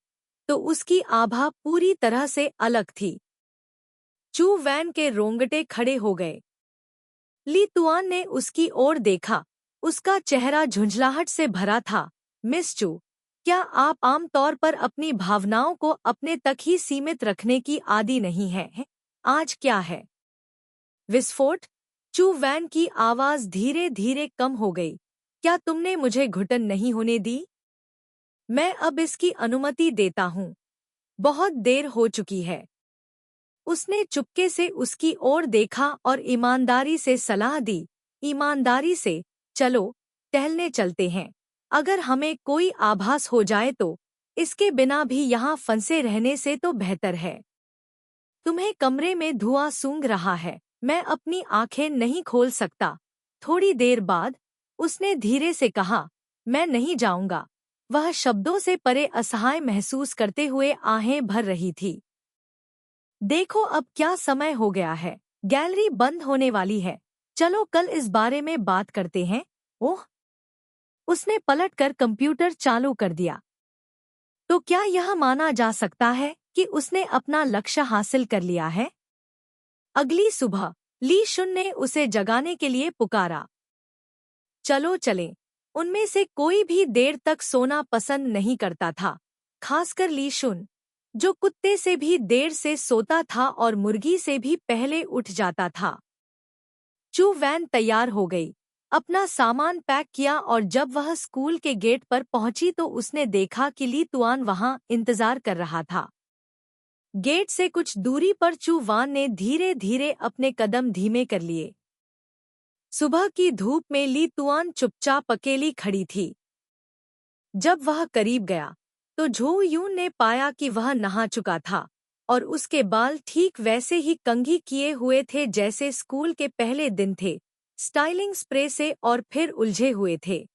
तो उसकी आभा पूरी तरह से अलग थी। चू वैन के रोंगटे खड़े हो गए। ली तुआन ने उसकी ओर देखा, उसका चेहरा झुंझलाहट से भरा था। मिस चू, क्या आप आम तौर पर अपनी भावनाओं को अपने तक ही सीमित रखने की आदी नहीं हैं? आज क्या है? विस्फोट? चू वैन की आवाज धीरे धीरे कम हो गई। क्या तुमने मुझे घुटन नहीं होने दी? मैं अब इसकी अनुमति देता हूँ। बहुत देर हो चुकी है। उसने चुपके से उसकी ओर देखा और ईमानदारी से सलाह दी। ईमानदारी से, चलो टहलने चलते हैं। अगर हमें कोई आभास हो जाए तो इसके बिना भी यहाँ फंसे रहने से तो बेहतर है। तुम्हें कमरे में धुआं सूंघ रहा है, मैं अपनी आंखें नहीं खोल सकता। थोड़ी देर बाद उसने धीरे से कहा, मैं नहीं जाऊंगा। वह शब्दों से परे असहाय महसूस करते हुए आहें भर रही थी। देखो अब क्या समय हो गया है, गैलरी बंद होने वाली है। चलो कल इस बारे में बात करते हैं। ओह! उसने पलटकर कंप्यूटर चालू कर दिया। तो क्या यह माना जा सकता है कि उसने अपना लक्ष्य हासिल कर लिया है? अगली सुबह ली शुन ने उसे जगाने के लिए पुकारा। चलो चलें। उनमें से कोई भी देर तक सोना पसंद नहीं करता था, खासकर ली शुन, जो कुत्ते से भी देर से सोता था और मुर्गी से भी पहले उठ जाता था। चू वैन तैयार हो गई, अपना सामान पैक किया और जब वह स्कूल के गेट पर पहुंची तो उसने देखा कि ली तुआन वहां इंतजार कर रहा था। गेट से कुछ दूरी पर चू वान ने धीरे धीरे अपने कदम धीमे कर लिए। सुबह की धूप में ली तुआन चुपचाप अकेली खड़ी थी। जब वह करीब गया तो झो यून ने पाया कि वह नहा चुका था और उसके बाल ठीक वैसे ही कंघी किए हुए थे जैसे स्कूल के पहले दिन थे, स्टाइलिंग स्प्रे से और फिर उलझे हुए थे।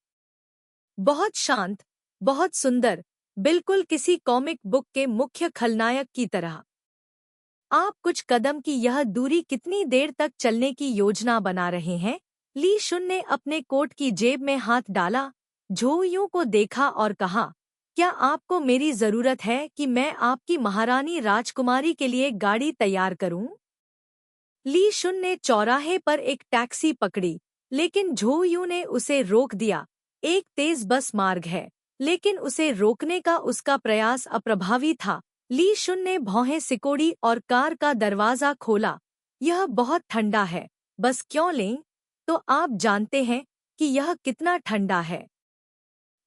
बहुत शांत, बहुत सुंदर, बिल्कुल किसी कॉमिक बुक के मुख्य खलनायक की तरह। आप कुछ कदम की यह दूरी कितनी देर तक चलने की योजना बना रहे हैं? ली शुन ने अपने कोट की जेब में हाथ डाला, झो यूं को देखा और कहा, क्या आपको मेरी जरूरत है कि मैं आपकी महारानी राजकुमारी के लिए गाड़ी तैयार करूं? ली शुन ने चौराहे पर एक टैक्सी पकड़ी, लेकिन झो यूं ने उसे रोक दिया। एक तेज बस मार्ग है, लेकिन उसे रोकने का उसका प्रयास अप्रभावी था। ली शुन ने भौहें सिकोड़ी और कार का दरवाजा खोला। यह बहुत ठंडा है, बस क्यों लें? तो आप जानते हैं कि यह कितना ठंडा है।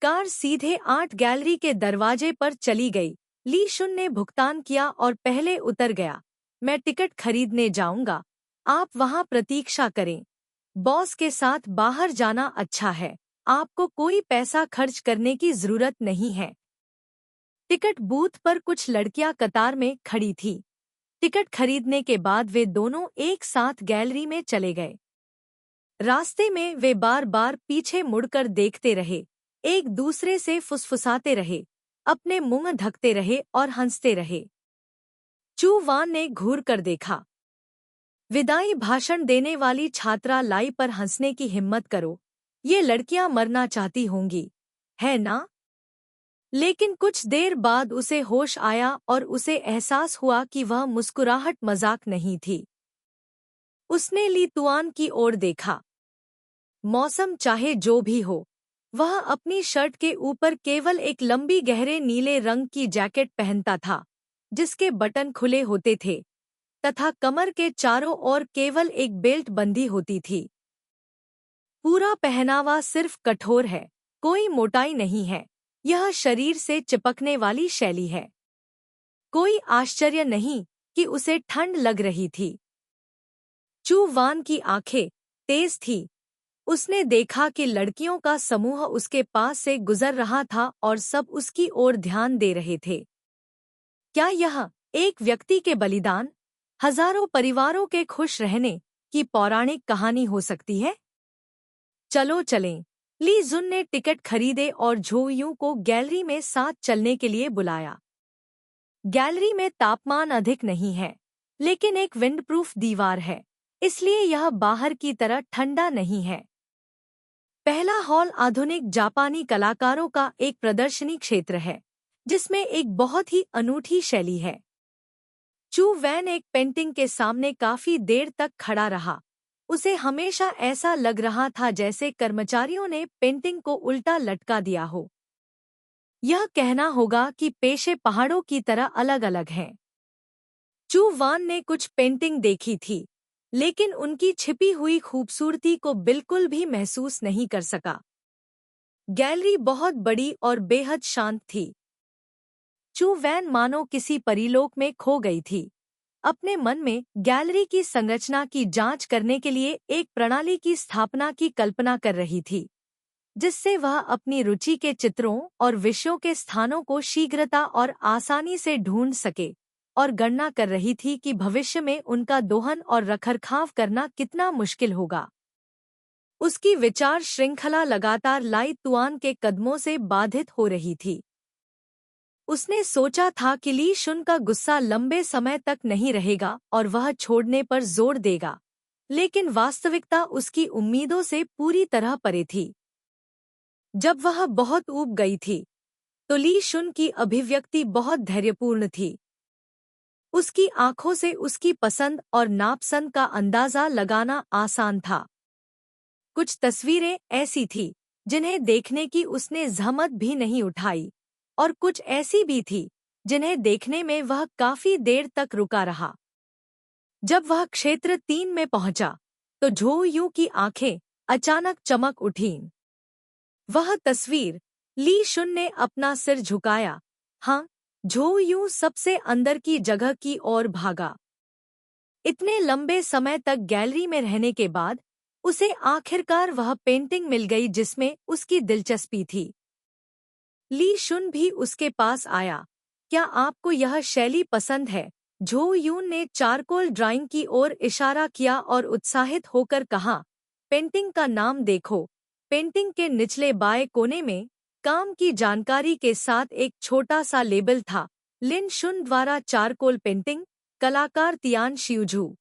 कार सीधे 8 गैलरी के दरवाजे पर चली गई। ली शुन ने भुगतान किया और पहले उतर गया। मैं टिकट खरीदने जाऊंगा, आप वहां प्रतीक्षा करें। बॉस के साथ बाहर जाना अच्छा है, आपको कोई पैसा खर्च करने की जरूरत नहीं है। टिकट बूथ पर कुछ लड़कियां कतार में खड़ी थी। टिकट खरीदने के बाद वे दोनों एक साथ गैलरी में चले गए। रास्ते में वे बार बार पीछे मुड़कर देखते रहे, एक दूसरे से फुसफुसाते रहे, अपने मुंह ढकते रहे और हंसते रहे। चू वान ने घूर कर देखा। विदाई भाषण देने वाली छात्रा लाई पर हंसने की हिम्मत करो, ये लड़कियां मरना चाहती होंगी, है ना? लेकिन कुछ देर बाद उसे होश आया और उसे एहसास हुआ कि वह मुस्कुराहट मजाक नहीं थी। उसने ली तुआन की ओर देखा। मौसम चाहे जो भी हो, वह अपनी शर्ट के ऊपर केवल एक लंबी गहरे नीले रंग की जैकेट पहनता था, जिसके बटन खुले होते थे तथा कमर के चारों ओर केवल एक बेल्ट बंधी होती थी। पूरा पहनावा सिर्फ कठोर है, कोई मोटाई नहीं है। यह शरीर से चिपकने वाली शैली है। कोई आश्चर्य नहीं कि उसे ठंड लग रही थी। चू वान की आंखें तेज थी। उसने देखा कि लड़कियों का समूह उसके पास से गुजर रहा था और सब उसकी ओर ध्यान दे रहे थे। क्या यह एक व्यक्ति के बलिदान, हजारों परिवारों के खुश रहने की पौराणिक कहानी हो सकती है? चलो चलें। ली जुन ने टिकट खरीदे और झो यूं को गैलरी में साथ चलने के लिए बुलाया। गैलरी में तापमान अधिक नहीं है, लेकिन एक विंडप्रूफ दीवार है, इसलिए यह बाहर की तरह ठंडा नहीं है। पहला हॉल आधुनिक जापानी कलाकारों का एक प्रदर्शनी क्षेत्र है, जिसमें एक बहुत ही अनूठी शैली है। चू वैन एक पेंटिंग के सामने काफी देर तक खड़ा रहा। उसे हमेशा ऐसा लग रहा था जैसे कर्मचारियों ने पेंटिंग को उल्टा लटका दिया हो। यह कहना होगा कि पेशे पहाड़ों की तरह अलग अलग हैं। चू वान ने कुछ पेंटिंग देखी थी, लेकिन उनकी छिपी हुई खूबसूरती को बिल्कुल भी महसूस नहीं कर सका। गैलरी बहुत बड़ी और बेहद शांत थी। चू वैन मानो किसी परीलोक में खो गई थी। अपने मन में गैलरी की संरचना की जांच करने के लिए एक प्रणाली की स्थापना की कल्पना कर रही थी, जिससे वह अपनी रुचि के चित्रों और विषयों के स्थानों को शीघ्रता और आसानी से ढूंढ सके, और गणना कर रही थी कि भविष्य में उनका दोहन और रखरखाव करना कितना मुश्किल होगा। उसकी विचार श्रृंखला लगातार लाई तुआन के कदमों से बाधित हो रही थी। उसने सोचा था कि ली शुन का गुस्सा लंबे समय तक नहीं रहेगा और वह छोड़ने पर जोर देगा, लेकिन वास्तविकता उसकी उम्मीदों से पूरी तरह परे थी। जब वह बहुत ऊब गई थी, तो ली शुन की अभिव्यक्ति बहुत धैर्यपूर्ण थी। उसकी आंखों से उसकी पसंद और नापसंद का अंदाजा लगाना आसान था। कुछ तस्वीरें ऐसी थीं जिन्हें देखने की उसने जहमत भी नहीं उठाई, और कुछ ऐसी भी थी जिन्हें देखने में वह काफी देर तक रुका रहा। जब वह क्षेत्र 3 में पहुंचा, तो झो यू की आंखें अचानक चमक उठीं। वह तस्वीर, ली शुन ने अपना सिर झुकाया। हाँ, झो यू सबसे अंदर की जगह की ओर भागा। इतने लंबे समय तक गैलरी में रहने के बाद उसे आखिरकार वह पेंटिंग मिल गई जिसमें उसकी दिलचस्पी थी। ली शुन भी उसके पास आया। क्या आपको यह शैली पसंद है? झो यून ने चारकोल ड्राइंग की ओर इशारा किया और उत्साहित होकर कहा, पेंटिंग का नाम देखो। पेंटिंग के निचले बाएं कोने में काम की जानकारी के साथ एक छोटा सा लेबल था, लिन शुन द्वारा चारकोल पेंटिंग, कलाकार तियान शियुझू।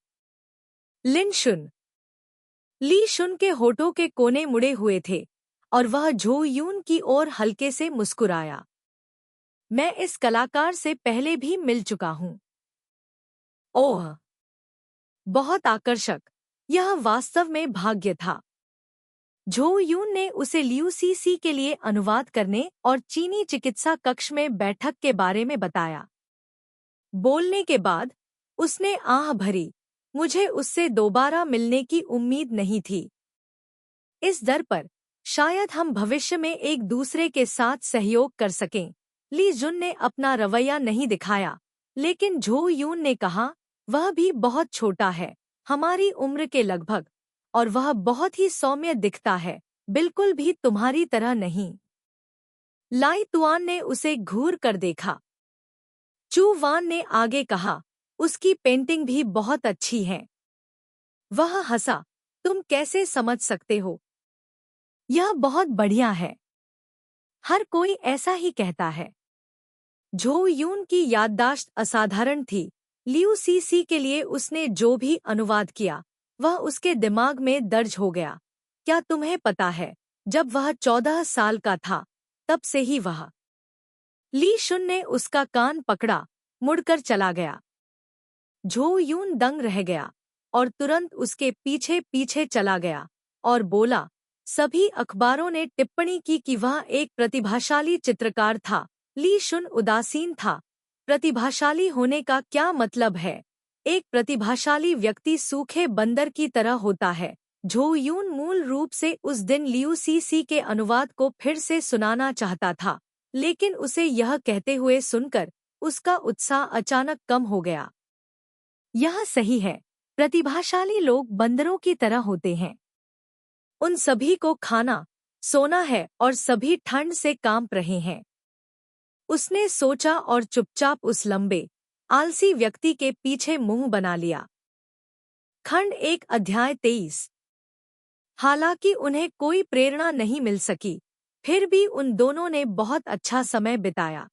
लिन शुन। ली शुन के होठों के कोने मुड़े हुए थे और वह झो यून की ओर हल्के से मुस्कुराया। मैं इस कलाकार से पहले भी मिल चुका हूँ। ओह, बहुत आकर्षक। यह वास्तव में भाग्य था। झो यून ने उसे ल्यूसीसी के लिए अनुवाद करने और चीनी चिकित्सा कक्ष में बैठक के बारे में बताया। बोलने के बाद उसने आह भरी। मुझे उससे दोबारा मिलने की उम्मीद नहीं थी। इस दर पर शायद हम भविष्य में एक दूसरे के साथ सहयोग कर सकें। ली जुन ने अपना रवैया नहीं दिखाया, लेकिन झो यून ने कहा, वह भी बहुत छोटा है, हमारी उम्र के लगभग, और वह बहुत ही सौम्य दिखता है, बिल्कुल भी तुम्हारी तरह नहीं। लाई तुआन ने उसे घूर कर देखा। चू वान ने आगे कहा, उसकी पेंटिंग भी बहुत अच्छी है। वह हंसा, तुम कैसे समझ सकते हो? यह बहुत बढ़िया है। हर कोई ऐसा ही कहता है। झो यून की याददाश्त असाधारण थी। ल्यूसीसी के लिए उसने जो भी अनुवाद किया, वह उसके दिमाग में दर्ज हो गया। क्या तुम्हें पता है, जब वह 14 साल का था, तब से ही वह। ली शुन ने उसका कान पकड़ा, मुड़कर चला गया। झो यून दंग रह गया और तुरंत उसके पीछे पीछे चला गया और बोला, सभी अखबारों ने टिप्पणी की कि वह एक प्रतिभाशाली चित्रकार था। ली शुन उदासीन था। प्रतिभाशाली होने का क्या मतलब है? एक प्रतिभाशाली व्यक्ति सूखे बंदर की तरह होता है। झो यून मूल रूप से उस दिन ल्यूसीसी के अनुवाद को फिर से सुनाना चाहता था, लेकिन उसे यह कहते हुए सुनकर उसका उत्साह अचानक कम हो गया। यह सही है, प्रतिभाशाली लोग बंदरों की तरह होते हैं। उन सभी को खाना, सोना है और सभी ठंड से कांप रहे हैं। उसने सोचा और चुपचाप उस लंबे, आलसी व्यक्ति के पीछे मुंह बना लिया। खंड 1 अध्याय 23। हालांकि उन्हें कोई प्रेरणा नहीं मिल सकी, फिर भी उन दोनों ने बहुत अच्छा समय बिताया।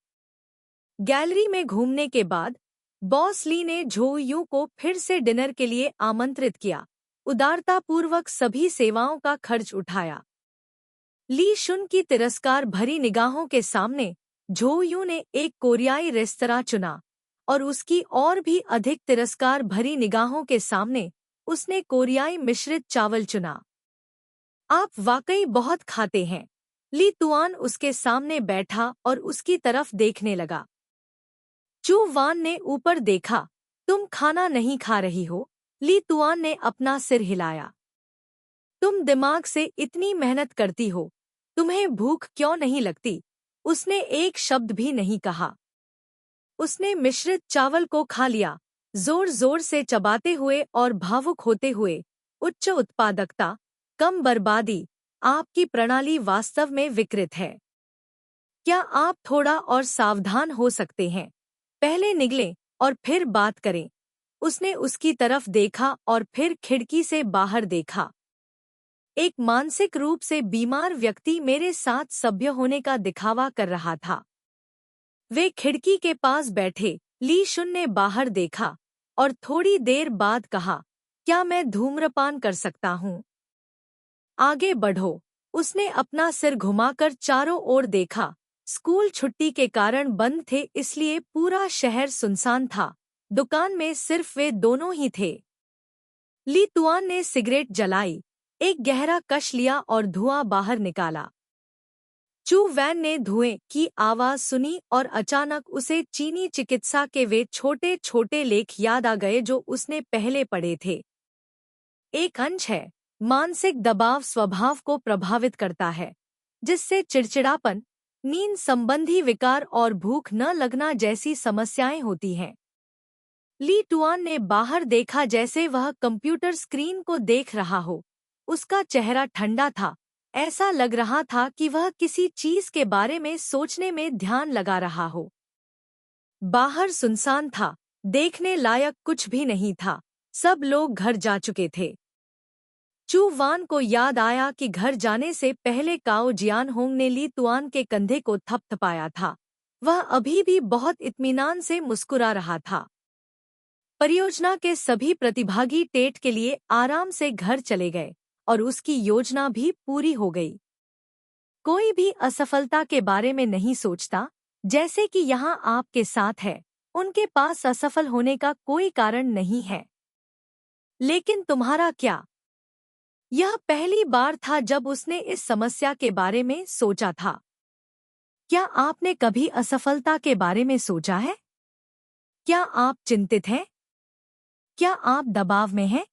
गैलरी में घूमने के बाद बॉस ली ने झो यू को फिर से डिनर के लिए आमंत्रित किया, उदारतापूर्वक सभी सेवाओं का खर्च उठाया। ली शुन की तिरस्कार भरी निगाहों के सामने झो यू ने एक कोरियाई रेस्तरां चुना, और उसकी और भी अधिक तिरस्कार भरी निगाहों के सामने उसने कोरियाई मिश्रित चावल चुना। आप वाकई बहुत खाते हैं। ली तुआन उसके सामने बैठा और उसकी तरफ देखने लगा। चू वान ने ऊपर देखा। तुम खाना नहीं खा रही हो? ली तुआन ने अपना सिर हिलाया। तुम दिमाग से इतनी मेहनत करती हो, तुम्हें भूख क्यों नहीं लगती? उसने एक शब्द भी नहीं कहा। उसने मिश्रित चावल को खा लिया, जोर जोर से चबाते हुए और भावुक होते हुए। उच्च उत्पादकता, कम बर्बादी, आपकी प्रणाली वास्तव में विकृत है। क्या आप थोड़ा और सावधान हो सकते हैं? पहले निगलें और फिर बात करें। उसने उसकी तरफ देखा और फिर खिड़की से बाहर देखा। एक मानसिक रूप से बीमार व्यक्ति मेरे साथ सभ्य होने का दिखावा कर रहा था। वे खिड़की के पास बैठे। ली शुन ने बाहर देखा और थोड़ी देर बाद कहा, क्या मैं धूम्रपान कर सकता हूँ? आगे बढ़ो। उसने अपना सिर घुमाकर चारों ओर देखा। स्कूल छुट्टी के कारण बंद थे, इसलिए पूरा शहर सुनसान था। दुकान में सिर्फ वे दोनों ही थे। ली तुआन ने सिगरेट जलाई, एक गहरा कश लिया और धुआं बाहर निकाला। चू वैन ने धुएं की आवाज सुनी और अचानक उसे चीनी चिकित्सा के वे छोटे छोटे लेख याद आ गए जो उसने पहले पढ़े थे। एक अंश है, मानसिक दबाव स्वभाव को प्रभावित करता है, जिससे चिड़चिड़ापन, नींद संबंधी विकार और भूख न लगना जैसी समस्याएं होती हैं। ली टुआन ने बाहर देखा जैसे वह कंप्यूटर स्क्रीन को देख रहा हो। उसका चेहरा ठंडा था, ऐसा लग रहा था कि वह किसी चीज के बारे में सोचने में ध्यान लगा रहा हो। बाहर सुनसान था, देखने लायक कुछ भी नहीं था, सब लोग घर जा चुके थे। चू वान को याद आया कि घर जाने से पहले काओ जियानहोंग ने ली तुआन के कंधे को थपथपाया था। वह अभी भी बहुत इत्मीनान से मुस्कुरा रहा था। परियोजना के सभी प्रतिभागी टेट के लिए आराम से घर चले गए और उसकी योजना भी पूरी हो गई। कोई भी असफलता के बारे में नहीं सोचता, जैसे कि यहाँ आपके साथ है। उनके पास असफल होने का कोई कारण नहीं है। लेकिन तुम्हारा क्या? यह पहली बार था जब उसने इस समस्या के बारे में सोचा था। क्या आपने कभी असफलता के बारे में सोचा है? क्या आप चिंतित हैं? क्या आप दबाव में हैं?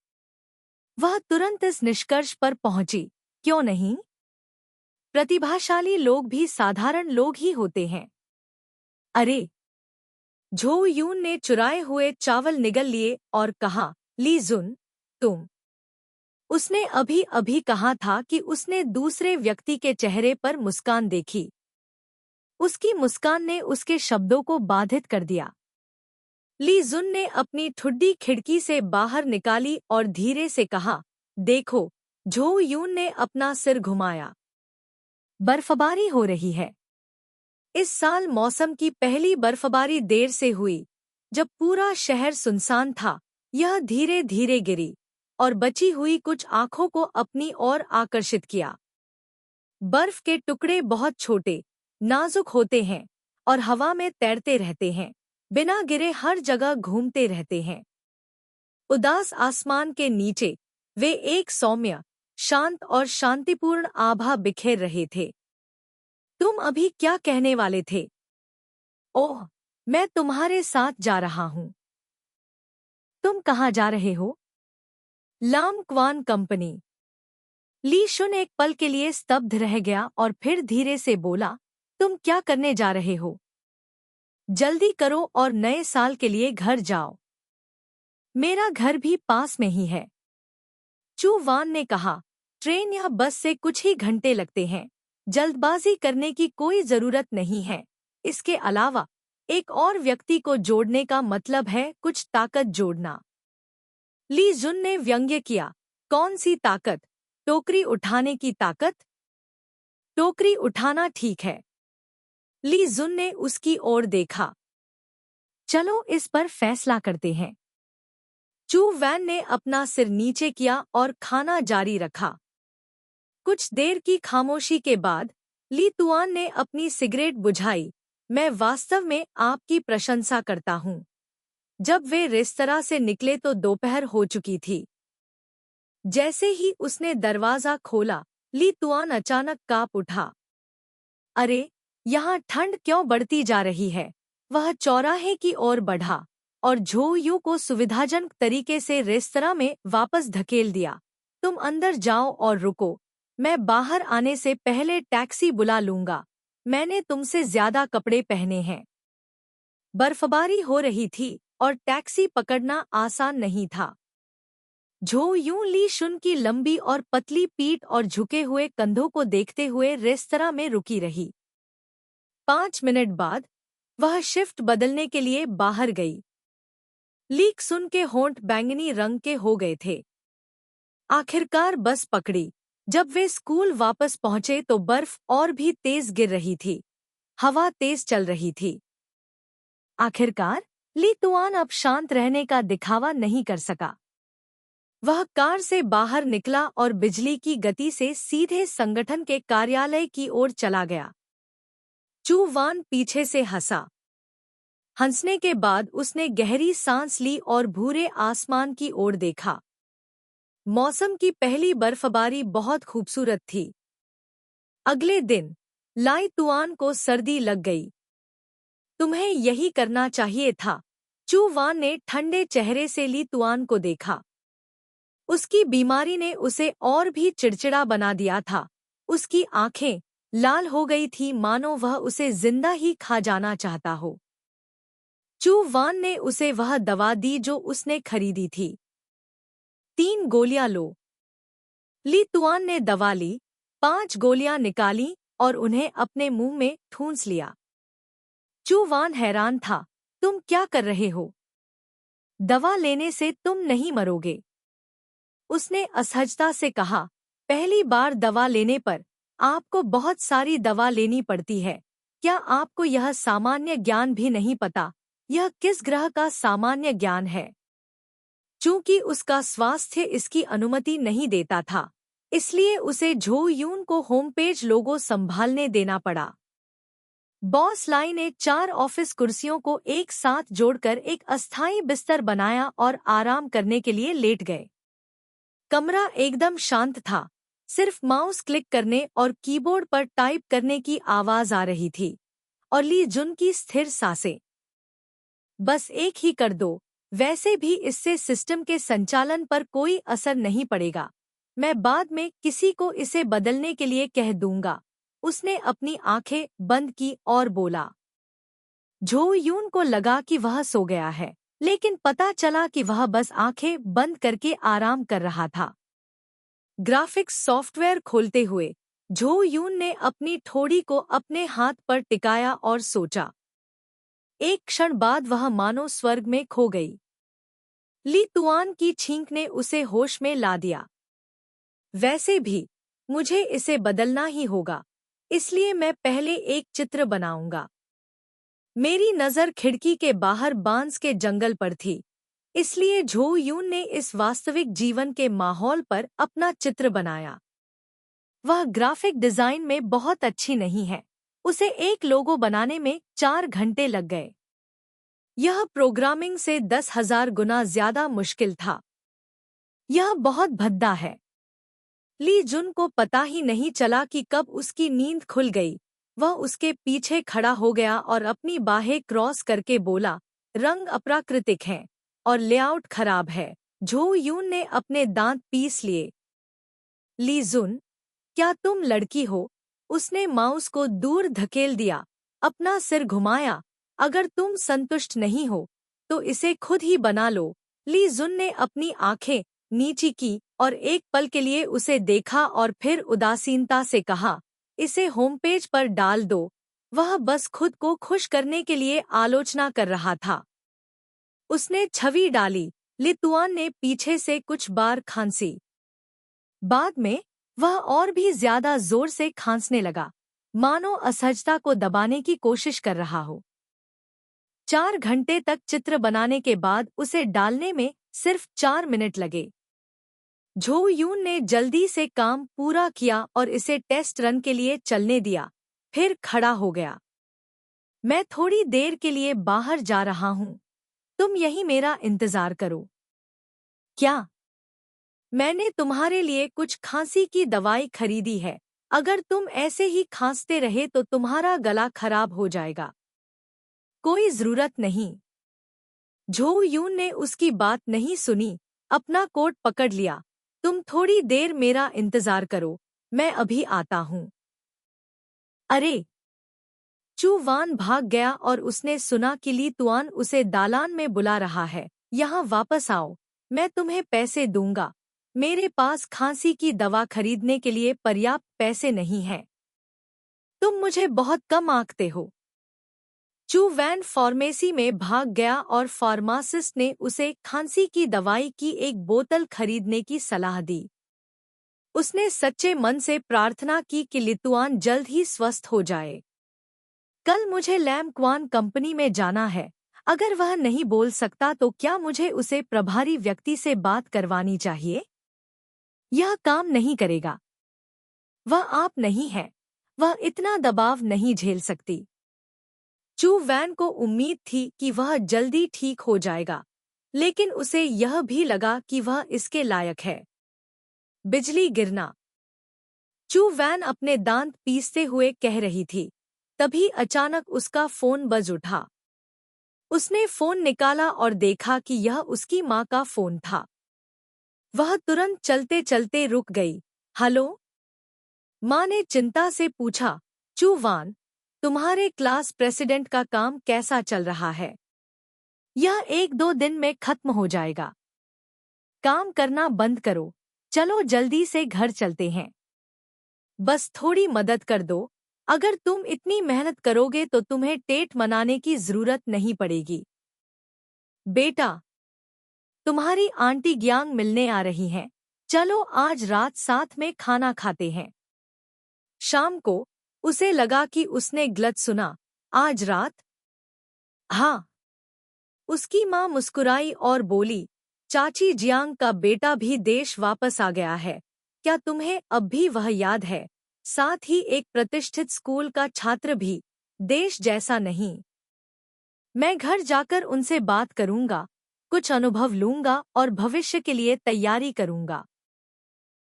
वह तुरंत इस निष्कर्ष पर पहुंची, क्यों नहीं? प्रतिभाशाली लोग भी साधारण लोग ही होते हैं। अरे! झो यून ने चुराए हुए चावल निगल लिए और कहा, ली जुन, तुम। उसने अभी अभी कहा था कि उसने दूसरे व्यक्ति के चेहरे पर मुस्कान देखी। उसकी मुस्कान ने उसके शब्दों को बाधित कर दिया। ली जुन ने अपनी ठुड्डी खिड़की से बाहर निकाली और धीरे से कहा, देखो। झो यून ने अपना सिर घुमाया। बर्फबारी हो रही है। इस साल मौसम की पहली बर्फबारी देर से हुई। जब पूरा शहर सुनसान था, यह धीरे धीरे गिरी और बची हुई कुछ आंखों को अपनी ओर आकर्षित किया। बर्फ के टुकड़े बहुत छोटे, नाजुक होते हैं और हवा में तैरते रहते हैं, बिना गिरे हर जगह घूमते रहते हैं। उदास आसमान के नीचे वे एक सौम्य, शांत और शांतिपूर्ण आभा बिखेर रहे थे। तुम अभी क्या कहने वाले थे? ओह, मैं तुम्हारे साथ जा रहा हूँ। तुम कहाँ जा रहे हो? लाम क्वान कंपनी। ली शुन एक पल के लिए स्तब्ध रह गया और फिर धीरे से बोला, तुम क्या करने जा रहे हो? जल्दी करो और नए साल के लिए घर जाओ। मेरा घर भी पास में ही है। चू वान ने कहा, ट्रेन या बस से कुछ ही घंटे लगते हैं। जल्दबाजी करने की कोई जरूरत नहीं है। इसके अलावा एक और व्यक्ति को जोड़ने का मतलब है कुछ ताकत जोड़ना। ली जुन ने व्यंग्य किया, कौन सी ताकत? टोकरी उठाने की ताकत? टोकरी उठाना ठीक है। ली जुन ने उसकी ओर देखा। चलो इस पर फैसला करते हैं। चू वैन ने अपना सिर नीचे किया और खाना जारी रखा। कुछ देर की खामोशी के बाद ली तुआन ने अपनी सिगरेट बुझाई। मैं वास्तव में आपकी प्रशंसा करता हूँ। जब वे रेस्तरां से निकले तो दोपहर हो चुकी थी। जैसे ही उसने दरवाजा खोला, ली तुआन अचानक कांप उठा। अरे, यहाँ ठंड क्यों बढ़ती जा रही है? वह चौराहे की ओर बढ़ा और झो यू को सुविधाजनक तरीके से रेस्तरां में वापस धकेल दिया। तुम अंदर जाओ और रुको। मैं बाहर आने से पहले टैक्सी बुला लूंगा। मैंने तुमसे ज्यादा कपड़े पहने हैं। बर्फबारी हो रही थी और टैक्सी पकड़ना आसान नहीं था। झो यूं ली शुन की लंबी और पतली पीठ और झुके हुए कंधों को देखते हुए रेस्तरां में रुकी रही। 5 मिनट बाद वह शिफ्ट बदलने के लिए बाहर गई। लीक सुन के होंठ बैंगनी रंग के हो गए थे। आखिरकार बस पकड़ी। जब वे स्कूल वापस पहुंचे तो बर्फ और भी तेज गिर रही थी। हवा तेज चल रही थी। आखिरकार ली तुआन अब शांत रहने का दिखावा नहीं कर सका। वह कार से बाहर निकला और बिजली की गति से सीधे संगठन के कार्यालय की ओर चला गया। चू वान पीछे से हंसा। हंसने के बाद उसने गहरी सांस ली और भूरे आसमान की ओर देखा। मौसम की पहली बर्फबारी बहुत खूबसूरत थी। अगले दिन लाई तुआन को सर्दी लग गई। तुम्हें यही करना चाहिए था। चू वान ने ठंडे चेहरे से ली तुआन को देखा। उसकी बीमारी ने उसे और भी चिड़चिड़ा बना दिया था। उसकी आंखें लाल हो गई थी, मानो वह उसे जिंदा ही खा जाना चाहता हो। चू वान ने उसे वह दवा दी जो उसने खरीदी थी। 3 गोलियां लो। ली तुआन ने दवा ली, 5 गोलियां निकाली और उन्हें अपने मुंह में ठूंस लिया। चू वान हैरान था। तुम क्या कर रहे हो? दवा लेने से तुम नहीं मरोगे। उसने असहजता से कहा, पहली बार दवा लेने पर आपको बहुत सारी दवा लेनी पड़ती है। क्या आपको यह सामान्य ज्ञान भी नहीं पता? यह किस ग्रह का सामान्य ज्ञान है? चूंकि उसका स्वास्थ्य इसकी अनुमति नहीं देता था, इसलिए उसे झो यून को होमपेज लोगो संभालने देना पड़ा। बॉस लाई ने 4 ऑफिस कुर्सियों को एक साथ जोड़कर एक अस्थायी बिस्तर बनाया और आराम करने के लिए लेट गए। कमरा एकदम शांत था। सिर्फ माउस क्लिक करने और कीबोर्ड पर टाइप करने की आवाज आ रही थी और ली जुन की स्थिर सांसें। बस एक ही कर दो, वैसे भी इससे सिस्टम के संचालन पर कोई असर नहीं पड़ेगा। मैं बाद में किसी को इसे बदलने के लिए कह दूंगा। उसने अपनी आंखें बंद की और बोला। झो यून को लगा कि वह सो गया है, लेकिन पता चला कि वह बस आंखें बंद करके आराम कर रहा था। ग्राफिक्स सॉफ्टवेयर खोलते हुए झो यून ने अपनी ठोड़ी को अपने हाथ पर टिकाया और सोचा। एक क्षण बाद वह मानो स्वर्ग में खो गई। ली तुआन की छींक ने उसे होश में ला दिया। वैसे भी मुझे इसे बदलना ही होगा, इसलिए मैं पहले एक चित्र बनाऊंगा। मेरी नज़र खिड़की के बाहर बांस के जंगल पर थी, इसलिए झो यून ने इस वास्तविक जीवन के माहौल पर अपना चित्र बनाया। वह ग्राफिक डिजाइन में बहुत अच्छी नहीं है। उसे एक लोगो बनाने में 4 घंटे लग गए। यह प्रोग्रामिंग से 10,000 गुना ज्यादा मुश्किल था। यह बहुत भद्दा है। ली जुन को पता ही नहीं चला कि कब उसकी नींद खुल गई। वह उसके पीछे खड़ा हो गया और अपनी बाहें क्रॉस करके बोला, रंग अप्राकृतिक हैं और लेआउट खराब है। झो यून ने अपने दांत पीस लिए। ली जुन, क्या तुम लड़की हो? उसने माउस को दूर धकेल दिया, अपना सिर घुमाया। अगर तुम संतुष्ट नहीं हो तो इसे खुद ही बना लो। ली जुन ने अपनी आंखें नीची की और एक पल के लिए उसे देखा और फिर उदासीनता से कहा, इसे होमपेज पर डाल दो। वह बस खुद को खुश करने के लिए आलोचना कर रहा था। उसने छवि डाली। ली तुआन ने पीछे से कुछ बार खांसी। बाद में वह और भी ज्यादा जोर से खांसने लगा, मानो असहजता को दबाने की कोशिश कर रहा हो। 4 घंटे तक चित्र बनाने के बाद उसे डालने में सिर्फ 4 मिनट लगे। झो यून ने जल्दी से काम पूरा किया और इसे टेस्ट रन के लिए चलने दिया, फिर खड़ा हो गया। मैं थोड़ी देर के लिए बाहर जा रहा हूँ, तुम यहीं मेरा इंतजार करो। क्या? मैंने तुम्हारे लिए कुछ खांसी की दवाई खरीदी है। अगर तुम ऐसे ही खांसते रहे तो तुम्हारा गला खराब हो जाएगा। कोई जरूरत नहीं। झो यून ने उसकी बात नहीं सुनी, अपना कोट पकड़ लिया। तुम थोड़ी देर मेरा इंतजार करो, मैं अभी आता हूँ। अरे! चू वान भाग गया और उसने सुना कि ली तुआन उसे दालान में बुला रहा है। यहाँ वापस आओ, मैं तुम्हें पैसे दूंगा। मेरे पास खांसी की दवा खरीदने के लिए पर्याप्त पैसे नहीं हैं। तुम मुझे बहुत कम आंकते हो। चू वैन फार्मेसी में भाग गया और फार्मासिस्ट ने उसे खांसी की दवाई की एक बोतल खरीदने की सलाह दी। उसने सच्चे मन से प्रार्थना की कि लितुआन जल्द ही स्वस्थ हो जाए। कल मुझे लैम क्वान कंपनी में जाना है। अगर वह नहीं बोल सकता तो क्या मुझे उसे प्रभारी व्यक्ति से बात करवानी चाहिए? यह काम नहीं करेगा। वह आप नहीं है। वह इतना दबाव नहीं झेल सकती। चू वैन को उम्मीद थी कि वह जल्दी ठीक हो जाएगा, लेकिन उसे यह भी लगा कि वह इसके लायक है। बिजली गिरना। चू वैन अपने दांत पीसते हुए कह रही थी। तभी अचानक उसका फोन बज उठा। उसने फोन निकाला और देखा कि यह उसकी माँ का फोन था। वह तुरंत चलते चलते रुक गई। हेलो? माँ ने चिंता से पूछा। चू वान, तुम्हारे क्लास प्रेसिडेंट का काम कैसा चल रहा है? यह 1-2 दिन में खत्म हो जाएगा। काम करना बंद करो। चलो जल्दी से घर चलते हैं। बस थोड़ी मदद कर दो। अगर तुम इतनी मेहनत करोगे तो तुम्हें टेट मनाने की जरूरत नहीं पड़ेगी। बेटा, तुम्हारी आंटी ग्यांग मिलने आ रही हैं। चलो आज रात साथ में खाना खाते हैं। शाम को उसे लगा कि उसने गलत सुना। आज रात? हाँ। उसकी माँ मुस्कुराई और बोली, चाची जियांग का बेटा भी देश वापस आ गया है। क्या तुम्हें अब भी वह याद है? साथ ही एक प्रतिष्ठित स्कूल का छात्र भी। देश जैसा नहीं। मैं घर जाकर उनसे बात करूंगा, कुछ अनुभव लूंगा और भविष्य के लिए तैयारी करूंगा।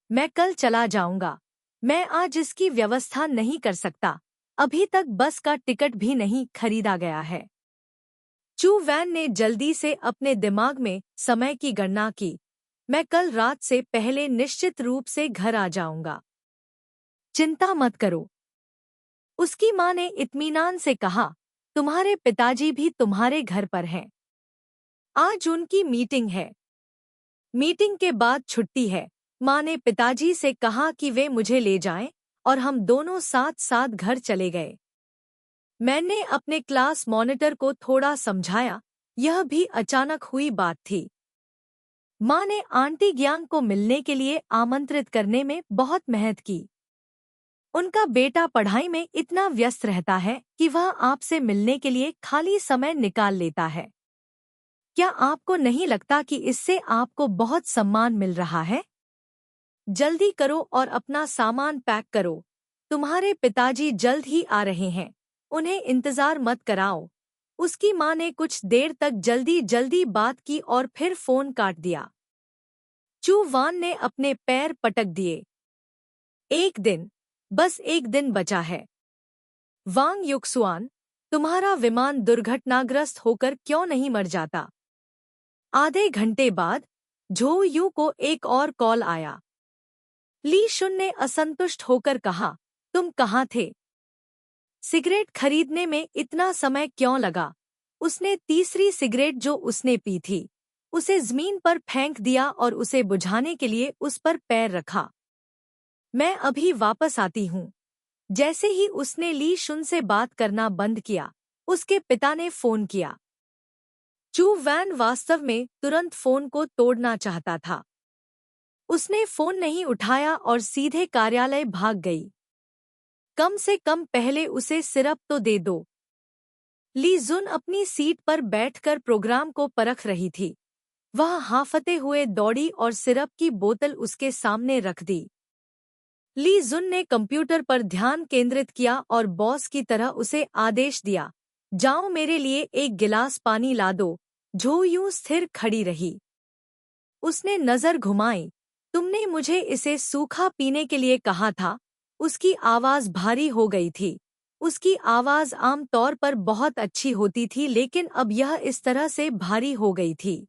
मैं कल चला जाऊंगा। मैं आज इसकी व्यवस्था नहीं कर सकता। अभी तक बस का टिकट भी नहीं खरीदा गया है। चू वैन ने जल्दी से अपने दिमाग में समय की गणना की। मैं कल रात से पहले निश्चित रूप से घर आ जाऊंगा। चिंता मत करो। उसकी माँ ने इत्मीनान से कहा, तुम्हारे पिताजी भी तुम्हारे घर पर हैं। आज उनकी मीटिंग है। मीटिंग के बाद छुट्टी है। माँ ने पिताजी से कहा कि वे मुझे ले जाएं और हम दोनों साथ साथ घर चले गए। मैंने अपने क्लास मॉनिटर को थोड़ा समझाया। यह भी अचानक हुई बात थी। माँ ने आंटी ग्यांग को मिलने के लिए आमंत्रित करने में बहुत मेहनत की। उनका बेटा पढ़ाई में इतना व्यस्त रहता है कि वह आपसे मिलने के लिए खाली समय निकाल लेता है। क्या आपको नहीं लगता कि इससे आपको बहुत सम्मान मिल रहा है? जल्दी करो और अपना सामान पैक करो। तुम्हारे पिताजी जल्द ही आ रहे हैं। उन्हें इंतजार मत कराओ। उसकी माँ ने कुछ देर तक जल्दी जल्दी बात की और फिर फोन काट दिया। चू वान ने अपने पैर पटक दिए। एक दिन, बस एक दिन बचा है। वांग युक्सुआन, तुम्हारा विमान दुर्घटनाग्रस्त होकर क्यों नहीं मर जाता? आधे घंटे बाद झो यू को एक और कॉल आया। ली शुन ने असंतुष्ट होकर कहा, तुम कहाँ थे? सिगरेट खरीदने में इतना समय क्यों लगा? उसने तीसरी सिगरेट जो उसने पी थी, उसे जमीन पर फेंक दिया और उसे बुझाने के लिए उस पर पैर रखा। मैं अभी वापस आती हूँ। जैसे ही उसने ली शुन से बात करना बंद किया, उसके पिता ने फोन किया। चू वैन वास्तव में तुरंत फोन को तोड़ना चाहता था। उसने फोन नहीं उठाया और सीधे कार्यालय भाग गई। कम से कम पहले उसे सिरप तो दे दो। ली जुन अपनी सीट पर बैठकर प्रोग्राम को परख रही थी। वह हांफते हुए दौड़ी और सिरप की बोतल उसके सामने रख दी। ली जुन ने कंप्यूटर पर ध्यान केंद्रित किया और बॉस की तरह उसे आदेश दिया, जाओ मेरे लिए एक गिलास पानी ला दो। झो यूं स्थिर खड़ी रही। उसने नजर घुमाई। तुमने मुझे इसे सूखा पीने के लिए कहा था। उसकी आवाज भारी हो गई थी। उसकी आवाज आम तौर पर बहुत अच्छी होती थी, लेकिन अब यह इस तरह से भारी हो गई थी।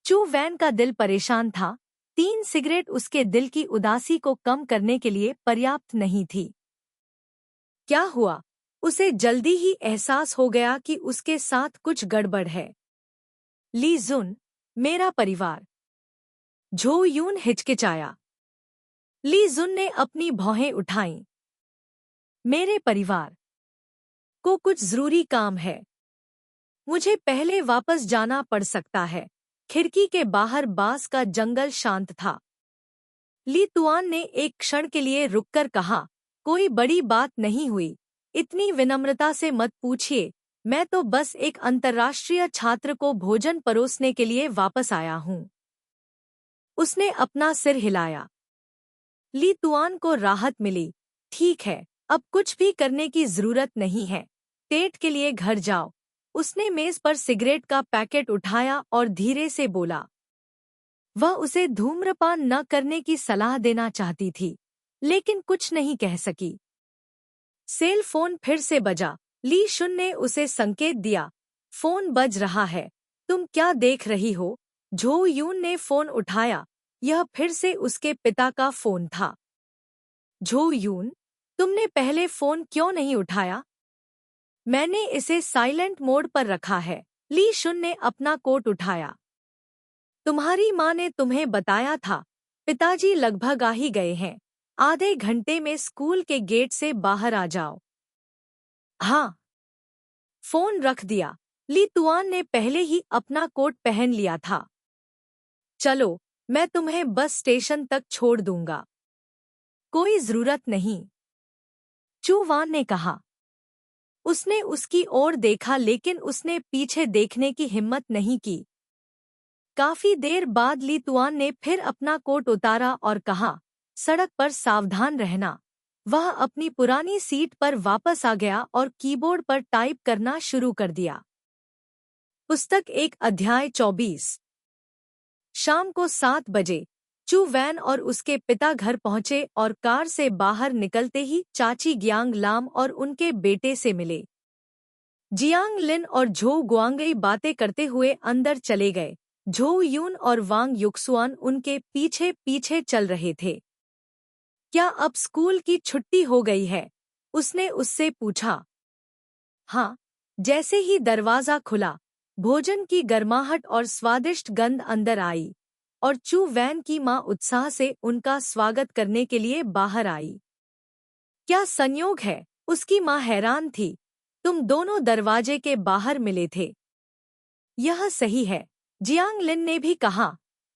चू वैन का दिल परेशान था। 3 सिगरेट उसके दिल की उदासी को कम करने के लिए पर्याप्त नहीं थी। क्या हुआ? उसे जल्दी ही एहसास हो गया कि उसके साथ कुछ गड़बड़ है। ली जुन, मेरा परिवार। झो यून हिचकिचाया। ली जुन ने अपनी भौहें उठाईं। मेरे परिवार को कुछ जरूरी काम है। मुझे पहले वापस जाना पड़ सकता है। खिड़की के बाहर बांस का जंगल शांत था। ली तुआन ने एक क्षण के लिए रुककर कहा, कोई बड़ी बात नहीं हुई, इतनी विनम्रता से मत पूछिए, मैं तो बस एक अंतर्राष्ट्रीय छात्र को भोजन परोसने के लिए वापस आया हूँ। उसने अपना सिर हिलाया। ली तुआन को राहत मिली। ठीक है, अब कुछ भी करने की जरूरत नहीं है, पेट के लिए घर जाओ। उसने मेज पर सिगरेट का पैकेट उठाया और धीरे से बोला। वह उसे धूम्रपान न करने की सलाह देना चाहती थी, लेकिन कुछ नहीं कह सकी। सेल फोन फिर से बजा। ली शुन ने उसे संकेत दिया, फोन बज रहा है, तुम क्या देख रही हो? झो यून ने फोन उठाया। यह फिर से उसके पिता का फोन था। झो यून, तुमने पहले फोन क्यों नहीं उठाया? मैंने इसे साइलेंट मोड पर रखा है। ली शुन ने अपना कोट उठाया। तुम्हारी माँ ने तुम्हें बताया था, पिताजी लगभग आ ही गए हैं, आधे घंटे में स्कूल के गेट से बाहर आ जाओ। हाँ। फोन रख दिया। ली तुआन ने पहले ही अपना कोट पहन लिया था। चलो, मैं तुम्हें बस स्टेशन तक छोड़ दूंगा। कोई जरूरत नहीं, चू वान ने कहा। उसने उसकी ओर देखा लेकिन उसने पीछे देखने की हिम्मत नहीं की। काफी देर बाद ली तुआन ने फिर अपना कोट उतारा और कहा, सड़क पर सावधान रहना। वह अपनी पुरानी सीट पर वापस आ गया और कीबोर्ड पर टाइप करना शुरू कर दिया। पुस्तक 1 अध्याय 24। शाम को 7 बजे चू वैन और उसके पिता घर पहुंचे और कार से बाहर निकलते ही चाची ग्यांग लाम और उनके बेटे से मिले। जियांग लिन और झो गुआंगई बातें करते हुए अंदर चले गए। झो यून और वांग युक्सुआन उनके पीछे पीछे चल रहे थे। क्या अब स्कूल की छुट्टी हो गई है? उसने उससे पूछा। हाँ। जैसे ही दरवाजा खुला, भोजन की गर्माहट और स्वादिष्ट गंध अंदर आई और चू वैन की माँ उत्साह से उनका स्वागत करने के लिए बाहर आई। क्या संयोग है, उसकी माँ हैरान थी, तुम दोनों दरवाजे के बाहर मिले थे। यह सही है, जियांग लिन ने भी कहा।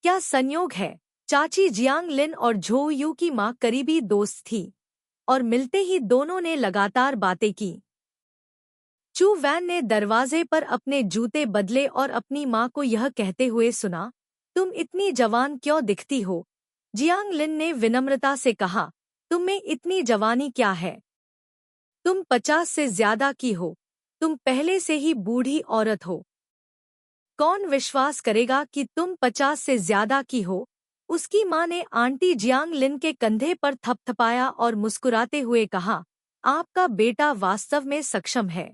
क्या संयोग है? चाची जियांग लिन और झो यू की माँ करीबी दोस्त थी और मिलते ही दोनों ने लगातार बातें की। चू वैन ने दरवाजे पर अपने जूते बदले और अपनी माँ को यह कहते हुए सुना, तुम इतनी जवान क्यों दिखती हो? जियांग लिन ने विनम्रता से कहा, तुम में इतनी जवानी क्या है? तुम 50 से ज्यादा की हो, तुम पहले से ही बूढ़ी औरत हो। कौन विश्वास करेगा कि तुम 50 से ज्यादा की हो? उसकी माँ ने आंटी जियांग लिन के कंधे पर थपथपाया और मुस्कुराते हुए कहा, आपका बेटा वास्तव में सक्षम है।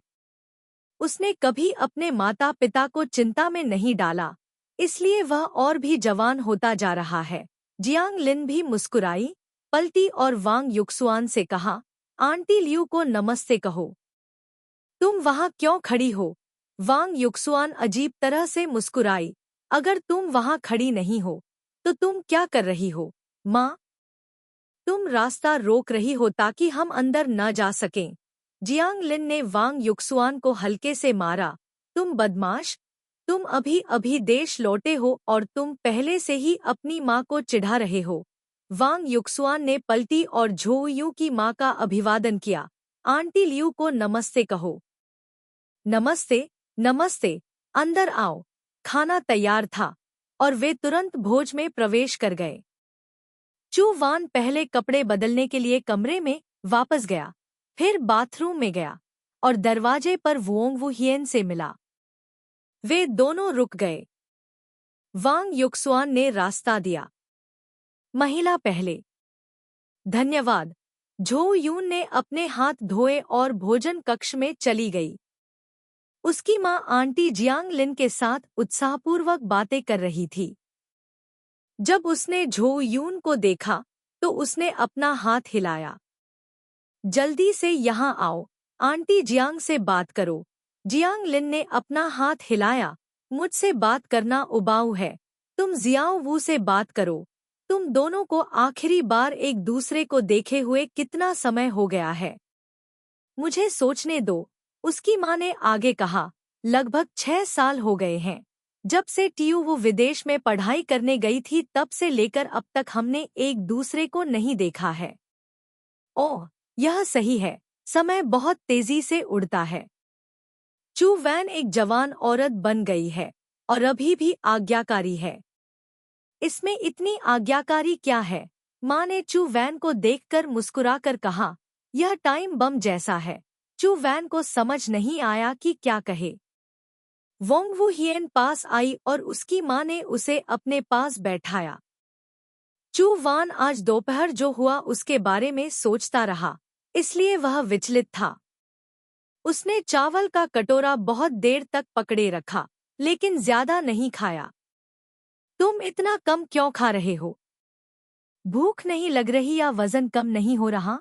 उसने कभी अपने माता पिता को चिंता में नहीं डाला, इसलिए वह और भी जवान होता जा रहा है। जियांग लिन भी मुस्कुराई, पलटी और वांग युक्सुआन से कहा, आंटी लियू को नमस्ते कहो। तुम वहाँ क्यों खड़ी हो? वांग युक्सुआन अजीब तरह से मुस्कुराई, अगर तुम वहाँ खड़ी नहीं हो, तो तुम क्या कर रही हो? माँ, तुम रास्ता रोक रही हो ताकि हम अंदर न जा सकें। जियांग लिन ने वांग युक्सुआन को हल्के से मारा। तुम बदमाश, तुम अभी अभी देश लौटे हो और तुम पहले से ही अपनी माँ को चिढ़ा रहे हो। वांग युक्सुआन ने पलटी और झो यू की माँ का अभिवादन किया। आंटी लियू को नमस्ते कहो। नमस्ते, नमस्ते, अंदर आओ। खाना तैयार था और वे तुरंत भोज में प्रवेश कर गए। चू वान पहले कपड़े बदलने के लिए कमरे में वापस गया, फिर बाथरूम में गया और दरवाजे पर वोंग वू हियन से मिला। वे दोनों रुक गए। वांग युक्सुआन ने रास्ता दिया। महिला पहले। धन्यवाद। झो यून ने अपने हाथ धोए और भोजन कक्ष में चली गई। उसकी माँ आंटी जियांग लिन के साथ उत्साहपूर्वक बातें कर रही थी। जब उसने झो यून को देखा तो उसने अपना हाथ हिलाया। जल्दी से यहाँ आओ, आंटी जियांग से बात करो। जियांग लिन ने अपना हाथ हिलाया। मुझसे बात करना उबाऊ है, तुम जियाओ वू से बात करो। तुम दोनों को आखिरी बार एक दूसरे को देखे हुए कितना समय हो गया है? मुझे सोचने दो, उसकी माँ ने आगे कहा। लगभग 6 साल हो गए हैं। जब से टीयू वो विदेश में पढ़ाई करने गई थी तब से लेकर अब तक हमने एक दूसरे को नहीं देखा है। ओह, यह सही है, समय बहुत तेजी से उड़ता है। चू वैन एक जवान औरत बन गई है और अभी भी आज्ञाकारी है। इसमें इतनी आज्ञाकारी क्या है? माँ ने चू वैन को देखकर मुस्कुराकर कहा, यह टाइम बम जैसा है। चू वैन को समझ नहीं आया कि क्या कहे। वोंग वू हियन पास आई और उसकी माँ ने उसे अपने पास बैठाया। चू वान आज दोपहर जो हुआ उसके बारे में सोचता रहा, इसलिए वह विचलित था। उसने चावल का कटोरा बहुत देर तक पकड़े रखा, लेकिन ज्यादा नहीं खाया। तुम इतना कम क्यों खा रहे हो? भूख नहीं लग रही या वजन कम नहीं हो रहा?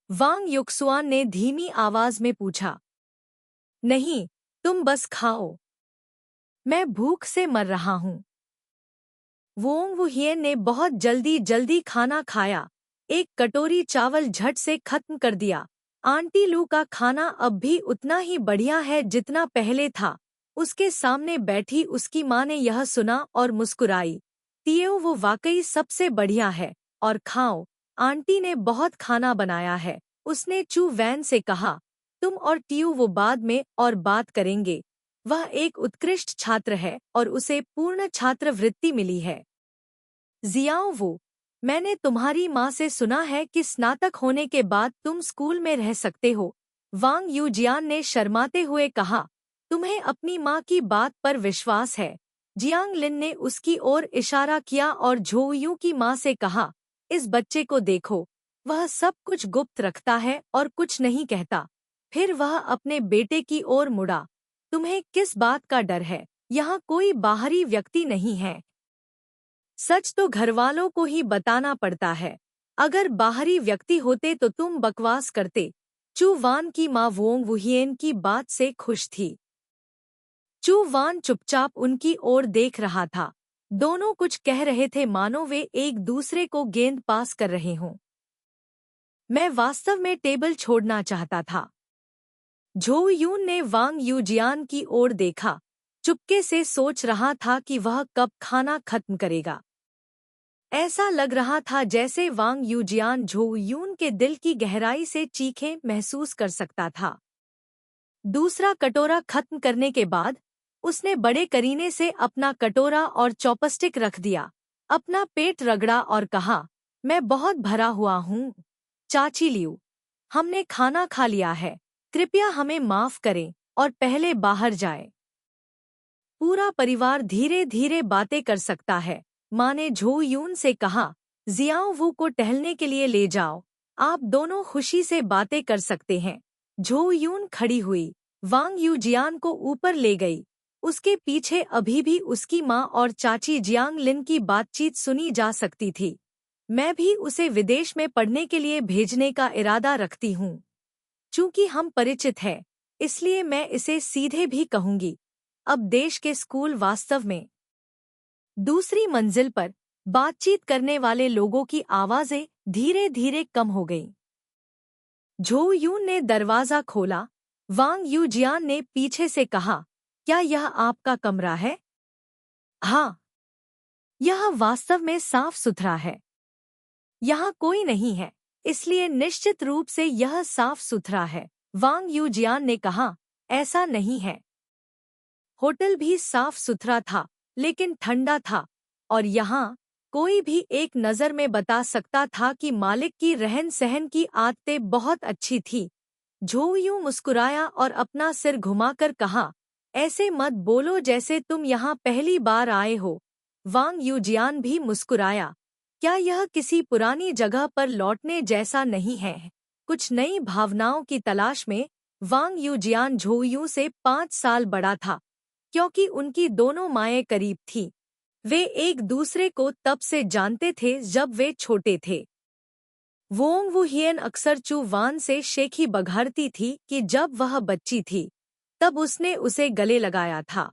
वांग युक्सुआन ने धीमी आवाज में पूछा। नहीं, तुम बस खाओ। मैं भूख से मर रहा हूँ। वोंग वुहियन ने बहुत जल्दी खाना खाया, एक कटोरी चावल झट से खत्म कर दिया। आंटी लू का खाना अब भी उतना ही बढ़िया है जितना पहले था। उसके सामने बैठी उसकी माँ ने यह सुना और मुस्कुराई। तियो, वो वाकई सबसे बढ़िया है, और खाओ, आंटी ने बहुत खाना बनाया है। उसने चू वैन से कहा, तुम और टियो वो बाद में और बात करेंगे। वह एक उत्कृष्ट छात्र है और उसे पूर्ण छात्रवृत्ति मिली है। जियाओ वो, मैंने तुम्हारी माँ से सुना है कि स्नातक होने के बाद तुम स्कूल में रह सकते हो। वांग यूजियान ने शर्माते हुए कहा, तुम्हें अपनी माँ की बात पर विश्वास है? जियांग लिन ने उसकी ओर इशारा किया और झोयू की माँ से कहा, इस बच्चे को देखो, वह सब कुछ गुप्त रखता है और कुछ नहीं कहता। फिर वह अपने बेटे की ओर मुड़ा। तुम्हें किस बात का डर है? यहाँ कोई बाहरी व्यक्ति नहीं है। सच तो घरवालों को ही बताना पड़ता है। अगर बाहरी व्यक्ति होते तो तुम बकवास करते। चू वान की माँ वोंग वुहियन की बात से खुश थी। चू वान चुपचाप उनकी ओर देख रहा था। दोनों कुछ कह रहे थे मानो वे एक दूसरे को गेंद पास कर रहे हों। मैं वास्तव में टेबल छोड़ना चाहता था। झो यून ने वांग यूजियान की ओर देखा, चुपके से सोच रहा था कि वह कब खाना खत्म करेगा। ऐसा लग रहा था जैसे वांग यूजियान झो यून के दिल की गहराई से चीखें महसूस कर सकता था। दूसरा कटोरा खत्म करने के बाद उसने बड़े करीने से अपना कटोरा और चॉपस्टिक रख दिया, अपना पेट रगड़ा और कहा, मैं बहुत भरा हुआ हूँ। चाची लियू, हमने खाना खा लिया है, कृपया हमें माफ करें और पहले बाहर जाए। पूरा परिवार धीरे धीरे बातें कर सकता है। माँ ने झो यून से कहा, जियाओ वू को टहलने के लिए ले जाओ, आप दोनों खुशी से बातें कर सकते हैं। झो यून खड़ी हुई, वांग यू जियान को ऊपर ले गई। उसके पीछे अभी भी उसकी माँ और चाची जियांग लिन की बातचीत सुनी जा सकती थी। मैं भी उसे विदेश में पढ़ने के लिए भेजने का इरादा रखती हूँ। चूंकि हम परिचित हैं, इसलिए मैं इसे सीधे भी कहूंगी। अब देश के स्कूल वास्तव में। दूसरी मंजिल पर बातचीत करने वाले लोगों की आवाजें धीरे धीरे कम हो गईं। झो यून ने दरवाजा खोला। वांग यू जियान ने पीछे से कहा, क्या यह आपका कमरा है? हाँ। यह वास्तव में साफ सुथरा है। यहाँ कोई नहीं है, इसलिए निश्चित रूप से यह साफ सुथरा है। वांग यू जियान ने कहा, ऐसा नहीं है। होटल भी साफ सुथरा था, लेकिन ठंडा था, और यहाँ कोई भी एक नज़र में बता सकता था कि मालिक की रहन सहन की आदतें बहुत अच्छी थी। झो यूं मुस्कुराया और अपना सिर घुमाकर कहा, ऐसे मत बोलो जैसे तुम यहाँ पहली बार आए हो। वांग यूजियान भी मुस्कुराया। क्या यह किसी पुरानी जगह पर लौटने जैसा नहीं है? कुछ नई भावनाओं की तलाश में वांग यूजियान झो यूं से 5 साल बड़ा था, क्योंकि उनकी दोनों माएँ करीब थीं। वे एक दूसरे को तब से जानते थे जब वे छोटे थे। वोंग वुहियन अक्सर चू वान से शेखी बघाड़ती थी कि जब वह बच्ची थी तब उसने उसे गले लगाया था।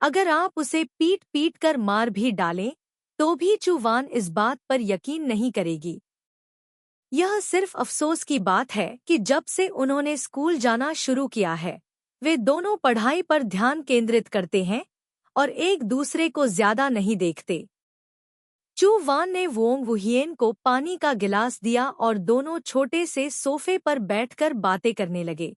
अगर आप उसे पीट पीट कर मार भी डालें तो भी चू वान इस बात पर यकीन नहीं करेगी। यह सिर्फ अफसोस की बात है कि जब से उन्होंने स्कूल जाना शुरू किया है, वे दोनों पढ़ाई पर ध्यान केंद्रित करते हैं और एक दूसरे को ज्यादा नहीं देखते। चू वान ने वोंग वुहियन को पानी का गिलास दिया और दोनों छोटे से सोफे पर बैठकर बातें करने लगे।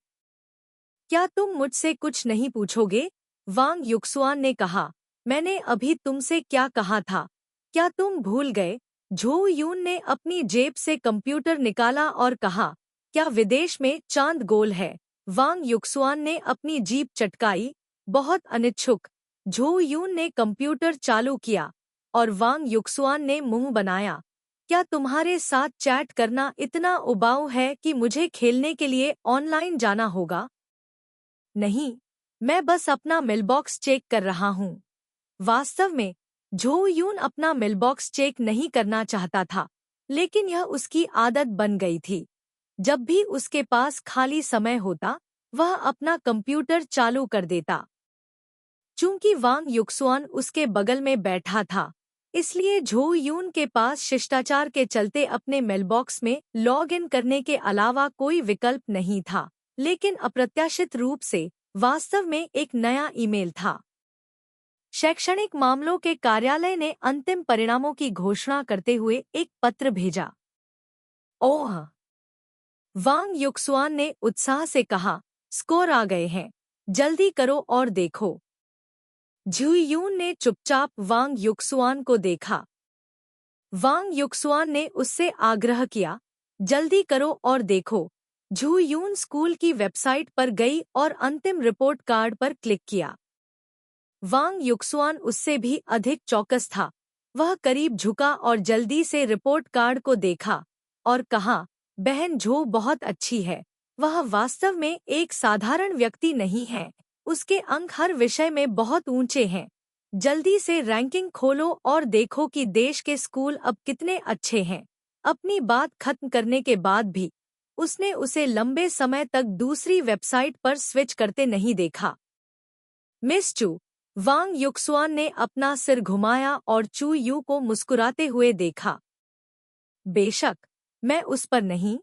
क्या तुम मुझसे कुछ नहीं पूछोगे? वांग युक्सुआन ने कहा। मैंने अभी तुमसे क्या कहा था? क्या तुम भूल गए? झो यून ने अपनी जेब से कंप्यूटर निकाला और कहा, क्या विदेश में चांद गोल है? वांग युक्सुआन ने अपनी जीभ चटकाई, बहुत अनिच्छुक। झो यून ने कंप्यूटर चालू किया और वांग युक्सुआन ने मुंह बनाया। क्या तुम्हारे साथ चैट करना इतना उबाऊ है कि मुझे खेलने के लिए ऑनलाइन जाना होगा? नहीं, मैं बस अपना मेलबॉक्स चेक कर रहा हूँ। वास्तव में झो यून अपना मेलबॉक्स चेक नहीं करना चाहता था, लेकिन यह उसकी आदत बन गई थी। जब भी उसके पास खाली समय होता, वह अपना कंप्यूटर चालू कर देता। चूंकि वांग युक्सुआन उसके बगल में बैठा था, इसलिए झो यून के पास शिष्टाचार के चलते अपने मेलबॉक्स में लॉग इन करने के अलावा कोई विकल्प नहीं था, लेकिन अप्रत्याशित रूप से वास्तव में एक नया ईमेल था। शैक्षणिक मामलों के कार्यालय ने अंतिम परिणामों की घोषणा करते हुए एक पत्र भेजा। ओह! वांग युक्सुआन ने उत्साह से कहा, स्कोर आ गए हैं, जल्दी करो और देखो। झू यून ने चुपचाप वांग युक्सुआन को देखा। वांग युक्सुआन ने उससे आग्रह किया, जल्दी करो और देखो। झू यून स्कूल की वेबसाइट पर गई और अंतिम रिपोर्ट कार्ड पर क्लिक किया। वांग युक्सुआन उससे भी अधिक चौकस था। वह करीब झुका और जल्दी से रिपोर्ट कार्ड को देखा और कहा, बहन झो बहुत अच्छी है। वह वास्तव में एक साधारण व्यक्ति नहीं है। उसके अंक हर विषय में बहुत ऊंचे हैं। जल्दी से रैंकिंग खोलो और देखो कि देश के स्कूल अब कितने अच्छे हैं। अपनी बात खत्म करने के बाद भी उसने उसे लंबे समय तक दूसरी वेबसाइट पर स्विच करते नहीं देखा। मिस चू, वांग युक्सुआन ने अपना सिर घुमाया और चू यू को मुस्कुराते हुए देखा। बेशक, मैं उस पर नहीं,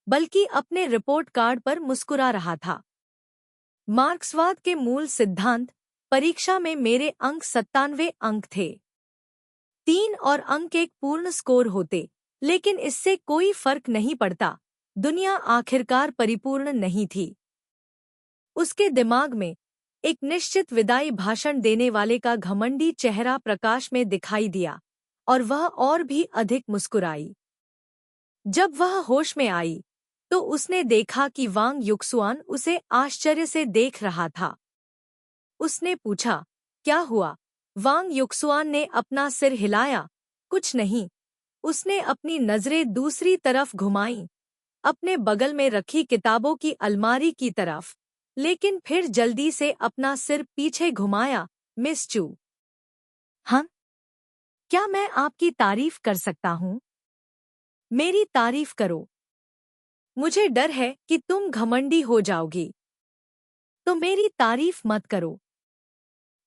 बल्कि अपने रिपोर्ट कार्ड पर मुस्कुरा रहा था। मार्क्सवाद के मूल सिद्धांत परीक्षा में मेरे अंक 97 अंक थे। 3 और अंक एक पूर्ण स्कोर होते, लेकिन इससे कोई फर्क नहीं पड़ता। दुनिया आखिरकार परिपूर्ण नहीं थी। उसके दिमाग में एक निश्चित विदाई भाषण देने वाले का घमंडी चेहरा प्रकाश में दिखाई दिया और वह और भी अधिक मुस्कुराई। जब वह होश में आई, तो उसने देखा कि वांग युक्सुआन उसे आश्चर्य से देख रहा था। उसने पूछा, क्या हुआ? वांग युक्सुआन ने अपना सिर हिलाया, कुछ नहीं। उसने अपनी नजरें दूसरी तरफ घुमाईं, अपने बगल में रखी किताबों की अलमारी की तरफ, लेकिन फिर जल्दी से अपना सिर पीछे घुमाया। मिस चू, हाँ? क्या मैं आपकी तारीफ कर सकता हूँ? मेरी तारीफ करो। मुझे डर है कि तुम घमंडी हो जाओगी, तो मेरी तारीफ मत करो।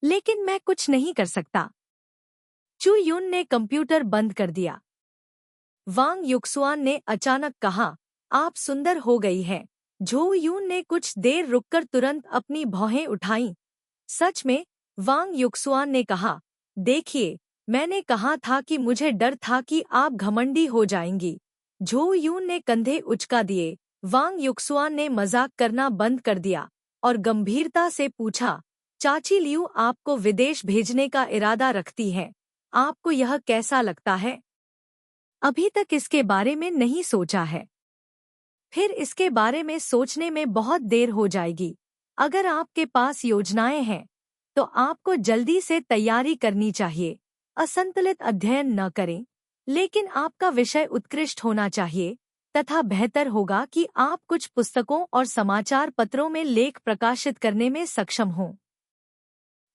लेकिन मैं कुछ नहीं कर सकता। चू यून ने कंप्यूटर बंद कर दिया। वांग युक्सुआन ने अचानक कहा, आप सुंदर हो गई हैं। झो यून ने कुछ देर रुककर तुरंत अपनी भौहें उठाईं। सच में? वांग युक्सुआन ने कहा, देखिए, मैंने कहा था कि मुझे डर था कि आप घमंडी हो जाएंगी। झो यून ने कंधे उचका दिए। वांग युक्सुआन ने मजाक करना बंद कर दिया और गंभीरता से पूछा, चाची लियू आपको विदेश भेजने का इरादा रखती है। आपको यह कैसा लगता है? अभी तक इसके बारे में नहीं सोचा है। फिर इसके बारे में सोचने में बहुत देर हो जाएगी। अगर आपके पास योजनाएं हैं, तो आपको जल्दी से तैयारी करनी चाहिए। असंतुलित अध्ययन न करें, लेकिन आपका विषय उत्कृष्ट होना चाहिए तथा बेहतर होगा कि आप कुछ पुस्तकों और समाचार पत्रों में लेख प्रकाशित करने में सक्षम हों।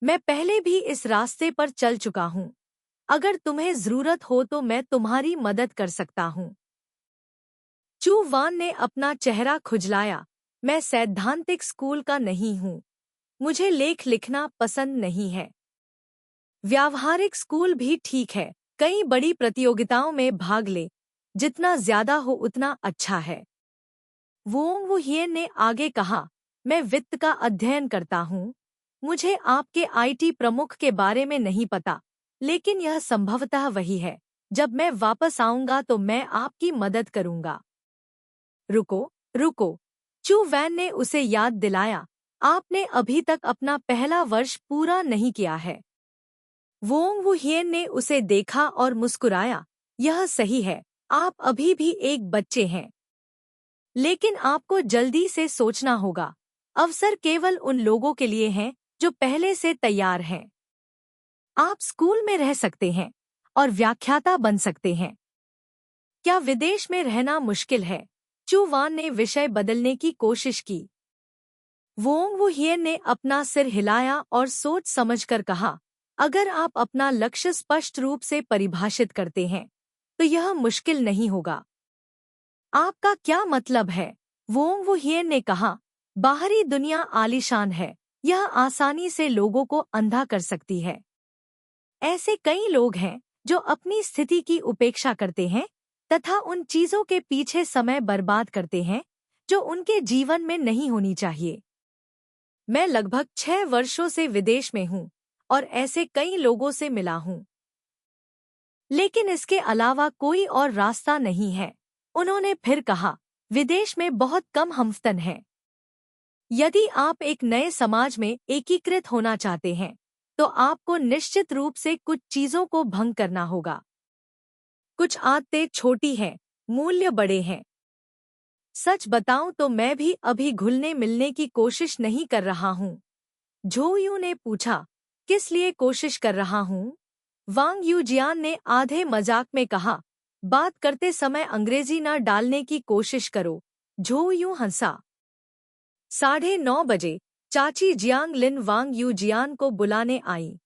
मैं पहले भी इस रास्ते पर चल चुका हूँ। अगर तुम्हें जरूरत हो तो मैं तुम्हारी मदद कर सकता हूँ। चू वान ने अपना चेहरा खुजलाया। मैं सैद्धांतिक स्कूल का नहीं हूँ। मुझे लेख लिखना पसंद नहीं है। व्यावहारिक स्कूल भी ठीक है। कई बड़ी प्रतियोगिताओं में भाग ले। जितना ज्यादा हो उतना अच्छा है। वोंग वुहियन ने आगे कहा, मैं वित्त का अध्ययन करता हूँ। मुझे आपके आईटी प्रमुख के बारे में नहीं पता, लेकिन यह संभवतः वही है। जब मैं वापस आऊंगा तो मैं आपकी मदद करूंगा। रुको, रुको, चू वैन ने उसे याद दिलाया, आपने अभी तक अपना पहला वर्ष पूरा नहीं किया है। वोंग वुहियन ने उसे देखा और मुस्कुराया, यह सही है, आप अभी भी एक बच्चे हैं। लेकिन आपको जल्दी से सोचना होगा, अवसर केवल उन लोगों के लिए हैं जो पहले से तैयार हैं। आप स्कूल में रह सकते हैं और व्याख्याता बन सकते हैं। क्या विदेश में रहना मुश्किल है? चू वान ने विषय बदलने की कोशिश की। वोंग वुहियन ने अपना सिर हिलाया और सोच समझकर कहा, अगर आप अपना लक्ष्य स्पष्ट रूप से परिभाषित करते हैं तो यह मुश्किल नहीं होगा। आपका क्या मतलब है? वोंग वुहियन ने कहा, बाहरी दुनिया आलीशान है, यह आसानी से लोगों को अंधा कर सकती है। ऐसे कई लोग हैं जो अपनी स्थिति की उपेक्षा करते हैं तथा उन चीजों के पीछे समय बर्बाद करते हैं जो उनके जीवन में नहीं होनी चाहिए। मैं लगभग 6 वर्षों से विदेश में हूँ और ऐसे कई लोगों से मिला हूँ, लेकिन इसके अलावा कोई और रास्ता नहीं है। उन्होंने फिर कहा, विदेश में बहुत कम हमवतन हैं। यदि आप एक नए समाज में एकीकृत होना चाहते हैं तो आपको निश्चित रूप से कुछ चीजों को भंग करना होगा। कुछ आदतें छोटी हैं, मूल्य बड़े हैं। सच बताऊं तो मैं भी अभी घुलने मिलने की कोशिश नहीं कर रहा हूँ। झोयू ने पूछा, किस लिए कोशिश कर रहा हूँ? वांग यूजियान ने आधे मजाक में कहा, बात करते समय अंग्रेजी न डालने की कोशिश करो। झोयू हंसा। 9:30 बजे चाची जियांग लिन वांग यूजियान को बुलाने आई।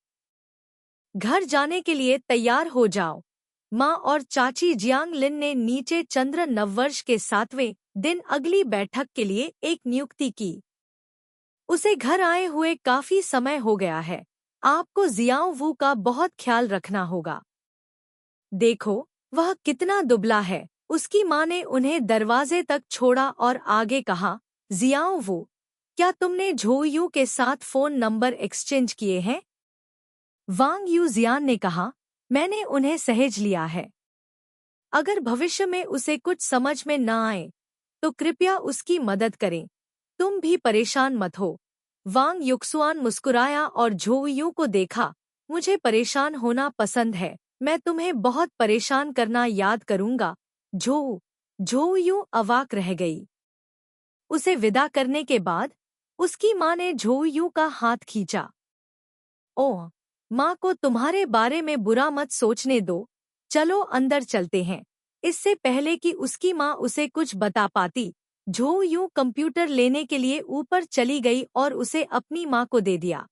घर जाने के लिए तैयार हो जाओ। माँ और चाची जियांग लिन ने नीचे चंद्र नववर्ष के 7वें दिन अगली बैठक के लिए एक नियुक्ति की। उसे घर आए हुए काफी समय हो गया है। आपको जियाओ वू का बहुत ख्याल रखना होगा। देखो, वह कितना दुबला है। उसकी माँ ने उन्हें दरवाजे तक छोड़ा और आगे कहा, जियाओ वू, क्या तुमने झोयू के साथ फोन नंबर एक्सचेंज किए हैं? वांग यूजियान ने कहा, मैंने उन्हें सहेज लिया है। अगर भविष्य में उसे कुछ समझ में न आए तो कृपया उसकी मदद करें। तुम भी परेशान मत हो। वांग युक्सुआन मुस्कुराया और झोयू को देखा, मुझे परेशान होना पसंद है, मैं तुम्हें बहुत परेशान करना याद करूंगा। झोयू अवाक रह गई। उसे विदा करने के बाद उसकी माँ ने झोयू का हाथ खींचा। ओह, माँ को तुम्हारे बारे में बुरा मत सोचने दो, चलो अंदर चलते हैं। इससे पहले कि उसकी माँ उसे कुछ बता पाती, झोयू कंप्यूटर लेने के लिए ऊपर चली गई और उसे अपनी माँ को दे दिया।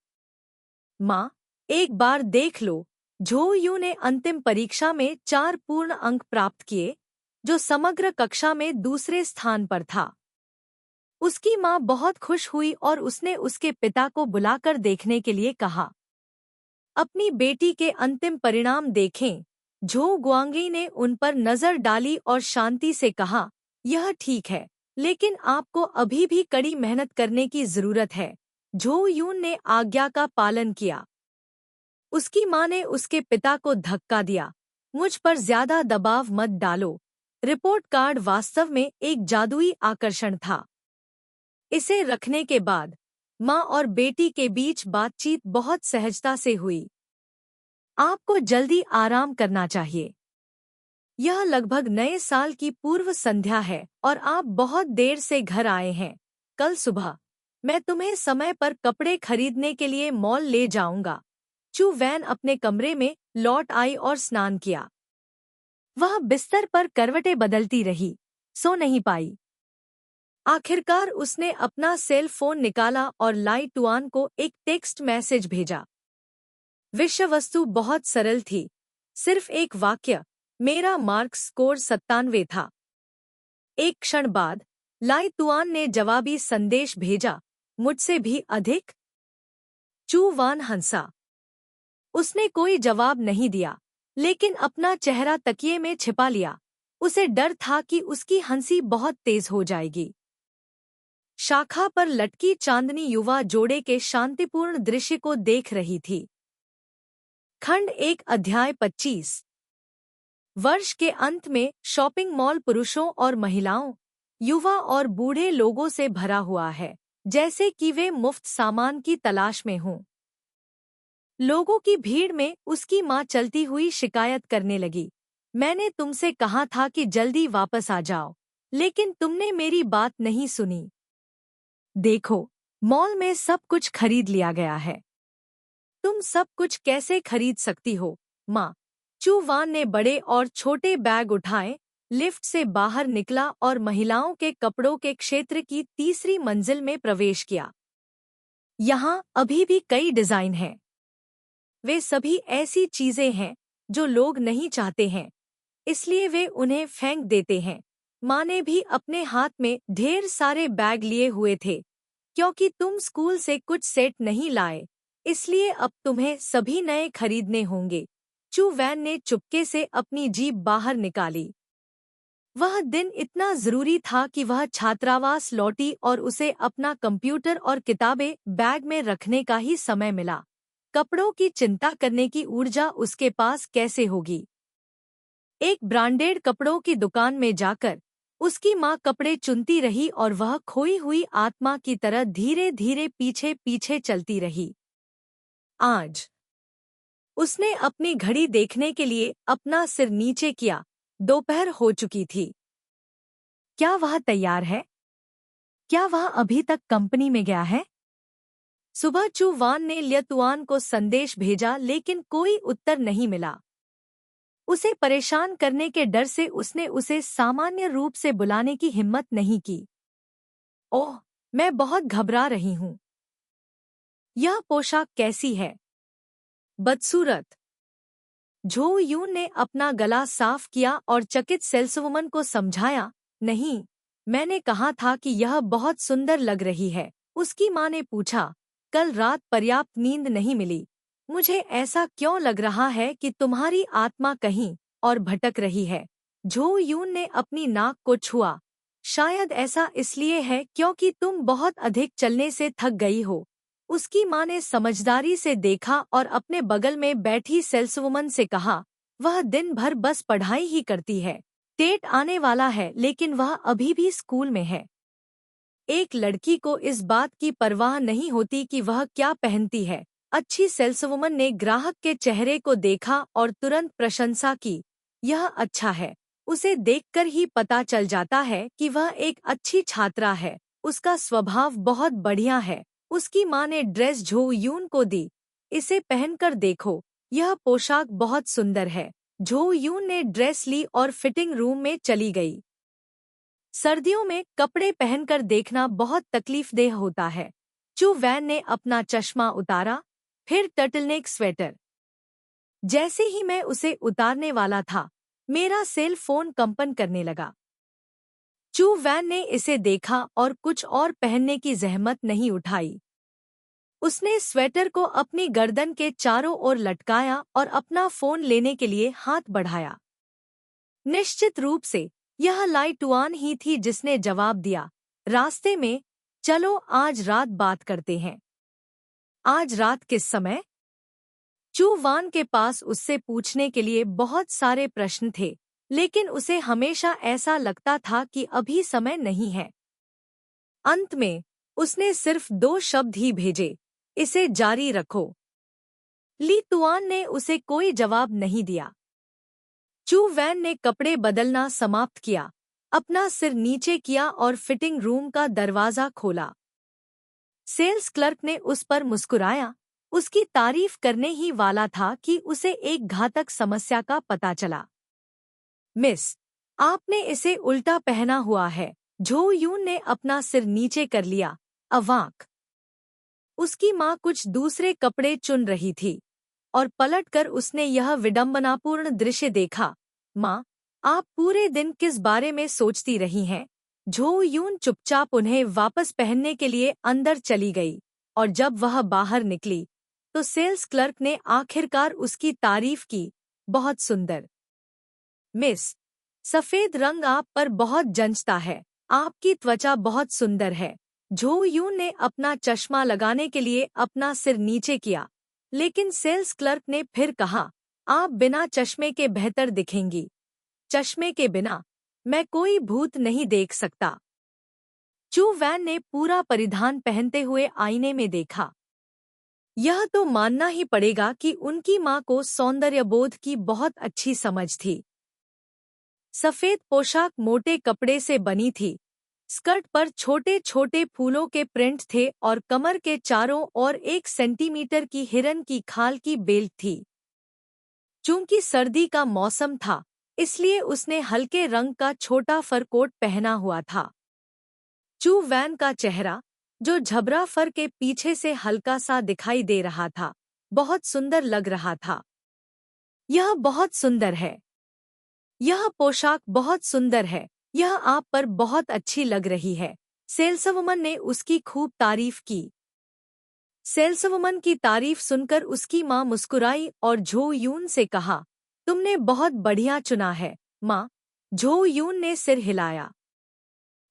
माँ, एक बार देख लो। झोयू ने अंतिम परीक्षा में 4 पूर्ण अंक प्राप्त किए, जो समग्र कक्षा में दूसरे स्थान पर था। उसकी माँ बहुत खुश हुई और उसने उसके पिता को बुलाकर देखने के लिए कहा। अपनी बेटी के अंतिम परिणाम देखें। झो गुआंगी ने उन पर नजर डाली और शांति से कहा, यह ठीक है, लेकिन आपको अभी भी कड़ी मेहनत करने की जरूरत है। झो यून ने आज्ञा का पालन किया। उसकी माँ ने उसके पिता को धक्का दिया, मुझ पर ज्यादा दबाव मत डालो। रिपोर्ट कार्ड वास्तव में एक जादुई आकर्षण था। इसे रखने के बाद माँ और बेटी के बीच बातचीत बहुत सहजता से हुई। आपको जल्दी आराम करना चाहिए। यह लगभग नए साल की पूर्व संध्या है और आप बहुत देर से घर आए हैं। कल सुबह मैं तुम्हें समय पर कपड़े खरीदने के लिए मॉल ले जाऊंगा। चू वैन अपने कमरे में लौट आई और स्नान किया। वह बिस्तर पर करवटें बदलती रही, सो नहीं पाई। आखिरकार उसने अपना सेल फोन निकाला और लाई टुआन को एक टेक्स्ट मैसेज भेजा। विषय वस्तु बहुत सरल थी, सिर्फ एक वाक्य, मेरा मार्क स्कोर 97 था। एक क्षण बाद लाई टुआन ने जवाबी संदेश भेजा, मुझसे भी अधिक? चू वान हंसा। उसने कोई जवाब नहीं दिया, लेकिन अपना चेहरा तकिए में छिपा लिया। उसे डर था कि उसकी हंसी बहुत तेज हो जाएगी। शाखा पर लटकी चांदनी युवा जोड़े के शांतिपूर्ण दृश्य को देख रही थी। खंड 1 अध्याय 25। वर्ष के अंत में शॉपिंग मॉल पुरुषों और महिलाओं, युवा और बूढ़े लोगों से भरा हुआ है, जैसे कि वे मुफ्त सामान की तलाश में हों। लोगों की भीड़ में उसकी माँ चलती हुई शिकायत करने लगी, मैंने तुमसे कहा था कि जल्दी वापस आ जाओ, लेकिन तुमने मेरी बात नहीं सुनी। देखो, मॉल में सब कुछ खरीद लिया गया है। तुम सब कुछ कैसे खरीद सकती हो, माँ? चू वान ने बड़े और छोटे बैग उठाए, लिफ्ट से बाहर निकला और महिलाओं के कपड़ों के क्षेत्र की तीसरी मंजिल में प्रवेश किया। यहाँ अभी भी कई डिजाइन हैं। वे सभी ऐसी चीजें हैं जो लोग नहीं चाहते हैं, इसलिए वे उन्हें फेंक देते हैं। माँ ने भी अपने हाथ में ढेर सारे बैग लिए हुए थे, क्योंकि तुम स्कूल से कुछ सेट नहीं लाए, इसलिए अब तुम्हें सभी नए खरीदने होंगे। चू वैन ने चुपके से अपनी जीप बाहर निकाली। वह दिन इतना जरूरी था कि वह छात्रावास लौटी और उसे अपना कंप्यूटर और किताबें बैग में रखने का ही समय मिला। कपड़ों की चिंता करने की ऊर्जा उसके पास कैसे होगी? एक ब्रांडेड कपड़ों की दुकान में जाकर उसकी माँ कपड़े चुनती रही और वह खोई हुई आत्मा की तरह धीरे धीरे पीछे पीछे चलती रही। आज उसने अपनी घड़ी देखने के लिए अपना सिर नीचे किया। दोपहर हो चुकी थी। क्या वह तैयार है? क्या वह अभी तक कंपनी में गया है? सुबह चू वान ने ल्यतुआन को संदेश भेजा, लेकिन कोई उत्तर नहीं मिला। उसे परेशान करने के डर से उसने उसे सामान्य रूप से बुलाने की हिम्मत नहीं की। ओह, मैं बहुत घबरा रही हूँ। यह पोशाक कैसी है? बदसूरत। झो यून ने अपना गला साफ किया और चकित सेल्सवुमन को समझाया, नहीं, मैंने कहा था कि यह बहुत सुंदर लग रही है। उसकी माँ ने पूछा, कल रात पर्याप्त नींद नहीं मिली? मुझे ऐसा क्यों लग रहा है कि तुम्हारी आत्मा कहीं और भटक रही है? झो यून ने अपनी नाक को छुआ। शायद ऐसा इसलिए है क्योंकि तुम बहुत अधिक चलने से थक गई हो। उसकी माँ ने समझदारी से देखा और अपने बगल में बैठी सेल्सवुमन से कहा, वह दिन भर बस पढ़ाई ही करती है। टेट आने वाला है, लेकिन वह अभी भी स्कूल में है। एक लड़की को इस बात की परवाह नहीं होती कि वह क्या पहनती है। अच्छी सेल्सवुमन ने ग्राहक के चेहरे को देखा और तुरंत प्रशंसा की, यह अच्छा है। उसे देखकर ही पता चल जाता है कि वह एक अच्छी छात्रा है। उसका स्वभाव बहुत बढ़िया है। उसकी माँ ने ड्रेस झो यून को दी। इसे पहनकर देखो, यह पोशाक बहुत सुंदर है। झो यून ने ड्रेस ली और फिटिंग रूम में चली गई। सर्दियों में कपड़े पहनकर देखना बहुत तकलीफदेह होता है। चू वैन ने अपना चश्मा उतारा, फिर टर्टलनेक स्वेटर। जैसे ही मैं उसे उतारने वाला था, मेरा सेल फोन कंपन करने लगा। चू वैन ने इसे देखा और कुछ और पहनने की जहमत नहीं उठाई। उसने स्वेटर को अपनी गर्दन के चारों ओर लटकाया और अपना फोन लेने के लिए हाथ बढ़ाया। निश्चित रूप से यह लाइटुआन ही थी जिसने जवाब दिया, रास्ते में, चलो आज रात बात करते हैं। आज रात किस समय? चू वान के पास उससे पूछने के लिए बहुत सारे प्रश्न थे, लेकिन उसे हमेशा ऐसा लगता था कि अभी समय नहीं है। अंत में उसने सिर्फ 2 शब्द ही भेजे, इसे जारी रखो। ली तुआन ने उसे कोई जवाब नहीं दिया। चू वैन ने कपड़े बदलना समाप्त किया, अपना सिर नीचे किया और फिटिंग रूम का दरवाजा खोला। सेल्स क्लर्क ने उस पर मुस्कुराया। उसकी तारीफ करने ही वाला था कि उसे एक घातक समस्या का पता चला। मिस, आपने इसे उल्टा पहना हुआ है। झो यून ने अपना सिर नीचे कर लिया, अवाक। उसकी माँ कुछ दूसरे कपड़े चुन रही थी और पलटकर उसने यह विडंबनापूर्ण दृश्य देखा। माँ, आप पूरे दिन किस बारे में सोचती रही हैं? झो यून चुपचाप उन्हें वापस पहनने के लिए अंदर चली गई और जब वह बाहर निकली तो सेल्स क्लर्क ने आखिरकार उसकी तारीफ की, बहुत सुंदर। मिस, सफेद रंग आप पर बहुत जंचता है। आपकी त्वचा बहुत सुंदर है। झो यून ने अपना चश्मा लगाने के लिए अपना सिर नीचे किया, लेकिन सेल्स क्लर्क ने फिर कहा, आप बिना चश्मे के बेहतर दिखेंगी। चश्मे के बिना मैं कोई भूत नहीं देख सकता। चू वैन ने पूरा परिधान पहनते हुए आईने में देखा। यह तो मानना ही पड़ेगा कि उनकी माँ को सौंदर्यबोध की बहुत अच्छी समझ थी। सफेद पोशाक मोटे कपड़े से बनी थी, स्कर्ट पर छोटे छोटे फूलों के प्रिंट थे और कमर के चारों ओर 1 सेंटीमीटर की हिरन की खाल की बेल्ट थी। चूंकि सर्दी का मौसम था, इसलिए उसने हल्के रंग का छोटा फर कोट पहना हुआ था। चू वैन का चेहरा, जो झबरा फर के पीछे से हल्का सा दिखाई दे रहा था, बहुत सुंदर लग रहा था। यह बहुत सुंदर है। यह पोशाक बहुत सुंदर है। यह आप पर बहुत अच्छी लग रही है। सेल्सवुमन ने उसकी खूब तारीफ की। सेल्सवुमन की तारीफ सुनकर उसकी माँ मुस्कुराई और झो यून से कहा, तुमने बहुत बढ़िया चुना है, माँ। झो यून ने सिर हिलाया।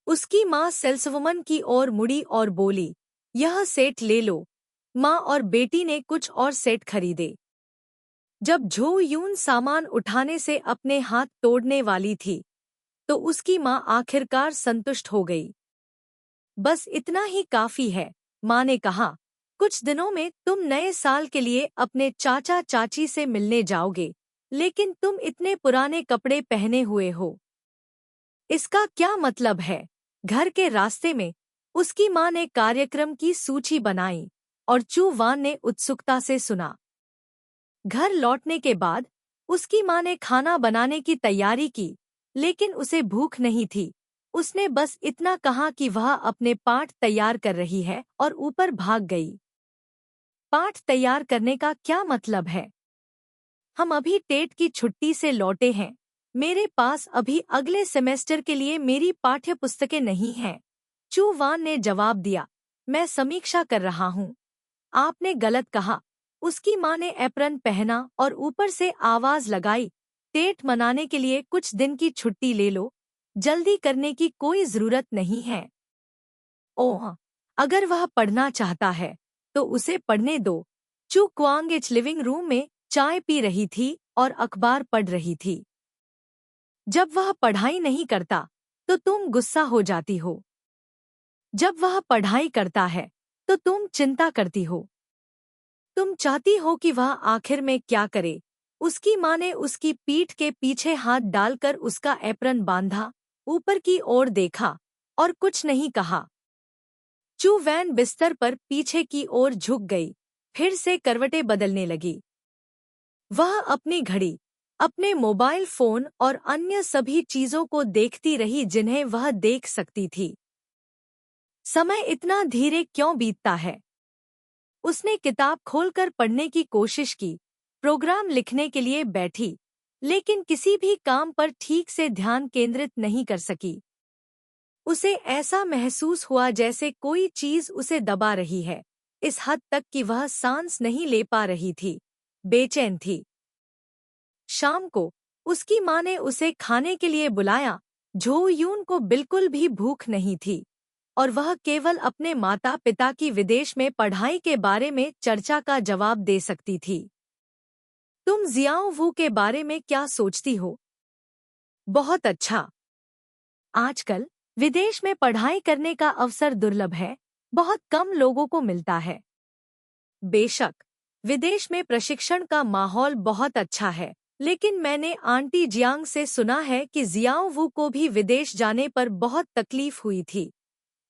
उसकी माँ सेल्सवुमन की ओर मुड़ी और बोली, यह सेट ले लो। माँ और बेटी ने कुछ और सेट खरीदे। जब झो यून सामान उठाने से अपने हाथ तोड़ने वाली थी, तो उसकी माँ आखिरकार संतुष्ट हो गई। बस इतना ही काफी है, माँ ने कहा। कुछ दिनों में तुम नए साल के लिए अपने चाचा चाची से मिलने जाओगे, लेकिन तुम इतने पुराने कपड़े पहने हुए हो। इसका क्या मतलब है? घर के रास्ते में उसकी माँ ने कार्यक्रम की सूची बनाई और चू वान ने उत्सुकता से सुना। घर लौटने के बाद उसकी माँ ने खाना बनाने की तैयारी की, लेकिन उसे भूख नहीं थी। उसने बस इतना कहा कि वह अपने पाठ तैयार कर रही है और ऊपर भाग गई। पाठ तैयार करने का क्या मतलब है? हम अभी टेट की छुट्टी से लौटे हैं। मेरे पास अभी अगले सेमेस्टर के लिए मेरी पाठ्य पुस्तकें नहीं हैं। चू वान ने जवाब दिया, मैं समीक्षा कर रहा हूँ। आपने गलत कहा। उसकी माँ ने एप्रन पहना और ऊपर से आवाज लगाई, टेट मनाने के लिए कुछ दिन की छुट्टी ले लो। जल्दी करने की कोई जरूरत नहीं है। ओह, अगर वह पढ़ना चाहता है तो उसे पढ़ने दो। चू क्वांगेच लिविंग रूम में चाय पी रही थी और अखबार पढ़ रही थी। जब वह पढ़ाई नहीं करता तो तुम गुस्सा हो जाती हो। जब वह पढ़ाई करता है तो तुम चिंता करती हो। तुम चाहती हो कि वह आखिर में क्या करे। उसकी माँ ने उसकी पीठ के पीछे हाथ डालकर उसका एप्रन बांधा, ऊपर की ओर देखा और कुछ नहीं कहा। चू वैन बिस्तर पर पीछे की ओर झुक गई, फिर से करवटें बदलने लगी। वह अपनी घड़ी, अपने मोबाइल फोन और अन्य सभी चीजों को देखती रही जिन्हें वह देख सकती थी। समय इतना धीरे क्यों बीतता है? उसने किताब खोलकर पढ़ने की कोशिश की, प्रोग्राम लिखने के लिए बैठी, लेकिन किसी भी काम पर ठीक से ध्यान केंद्रित नहीं कर सकी। उसे ऐसा महसूस हुआ जैसे कोई चीज उसे दबा रही है, इस हद तक कि वह सांस नहीं ले पा रही थी, बेचैन थी। शाम को उसकी माँ ने उसे खाने के लिए बुलाया। झो यून को बिल्कुल भी भूख नहीं थी और वह केवल अपने माता पिता की विदेश में पढ़ाई के बारे में चर्चा का जवाब दे सकती थी। तुम जियाओ वू के बारे में क्या सोचती हो? बहुत अच्छा। आजकल विदेश में पढ़ाई करने का अवसर दुर्लभ है, बहुत कम लोगों को मिलता है। बेशक, विदेश में प्रशिक्षण का माहौल बहुत अच्छा है, लेकिन मैंने आंटी जियांग से सुना है कि जियाओ वू को भी विदेश जाने पर बहुत तकलीफ हुई थी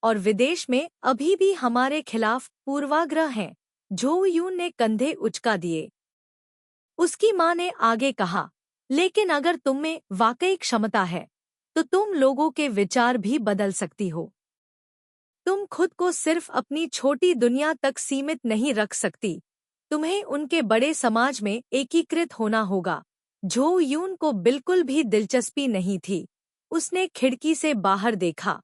और विदेश में अभी भी हमारे खिलाफ पूर्वाग्रह हैं। झो यून ने कंधे उचका दिए। उसकी माँ ने आगे कहा, लेकिन अगर तुम में वाकई क्षमता है तो तुम लोगों के विचार भी बदल सकती हो। तुम खुद को सिर्फ अपनी छोटी दुनिया तक सीमित नहीं रख सकती, तुम्हें उनके बड़े समाज में एकीकृत होना होगा। झो यून को बिल्कुल भी दिलचस्पी नहीं थी। उसने खिड़की से बाहर देखा।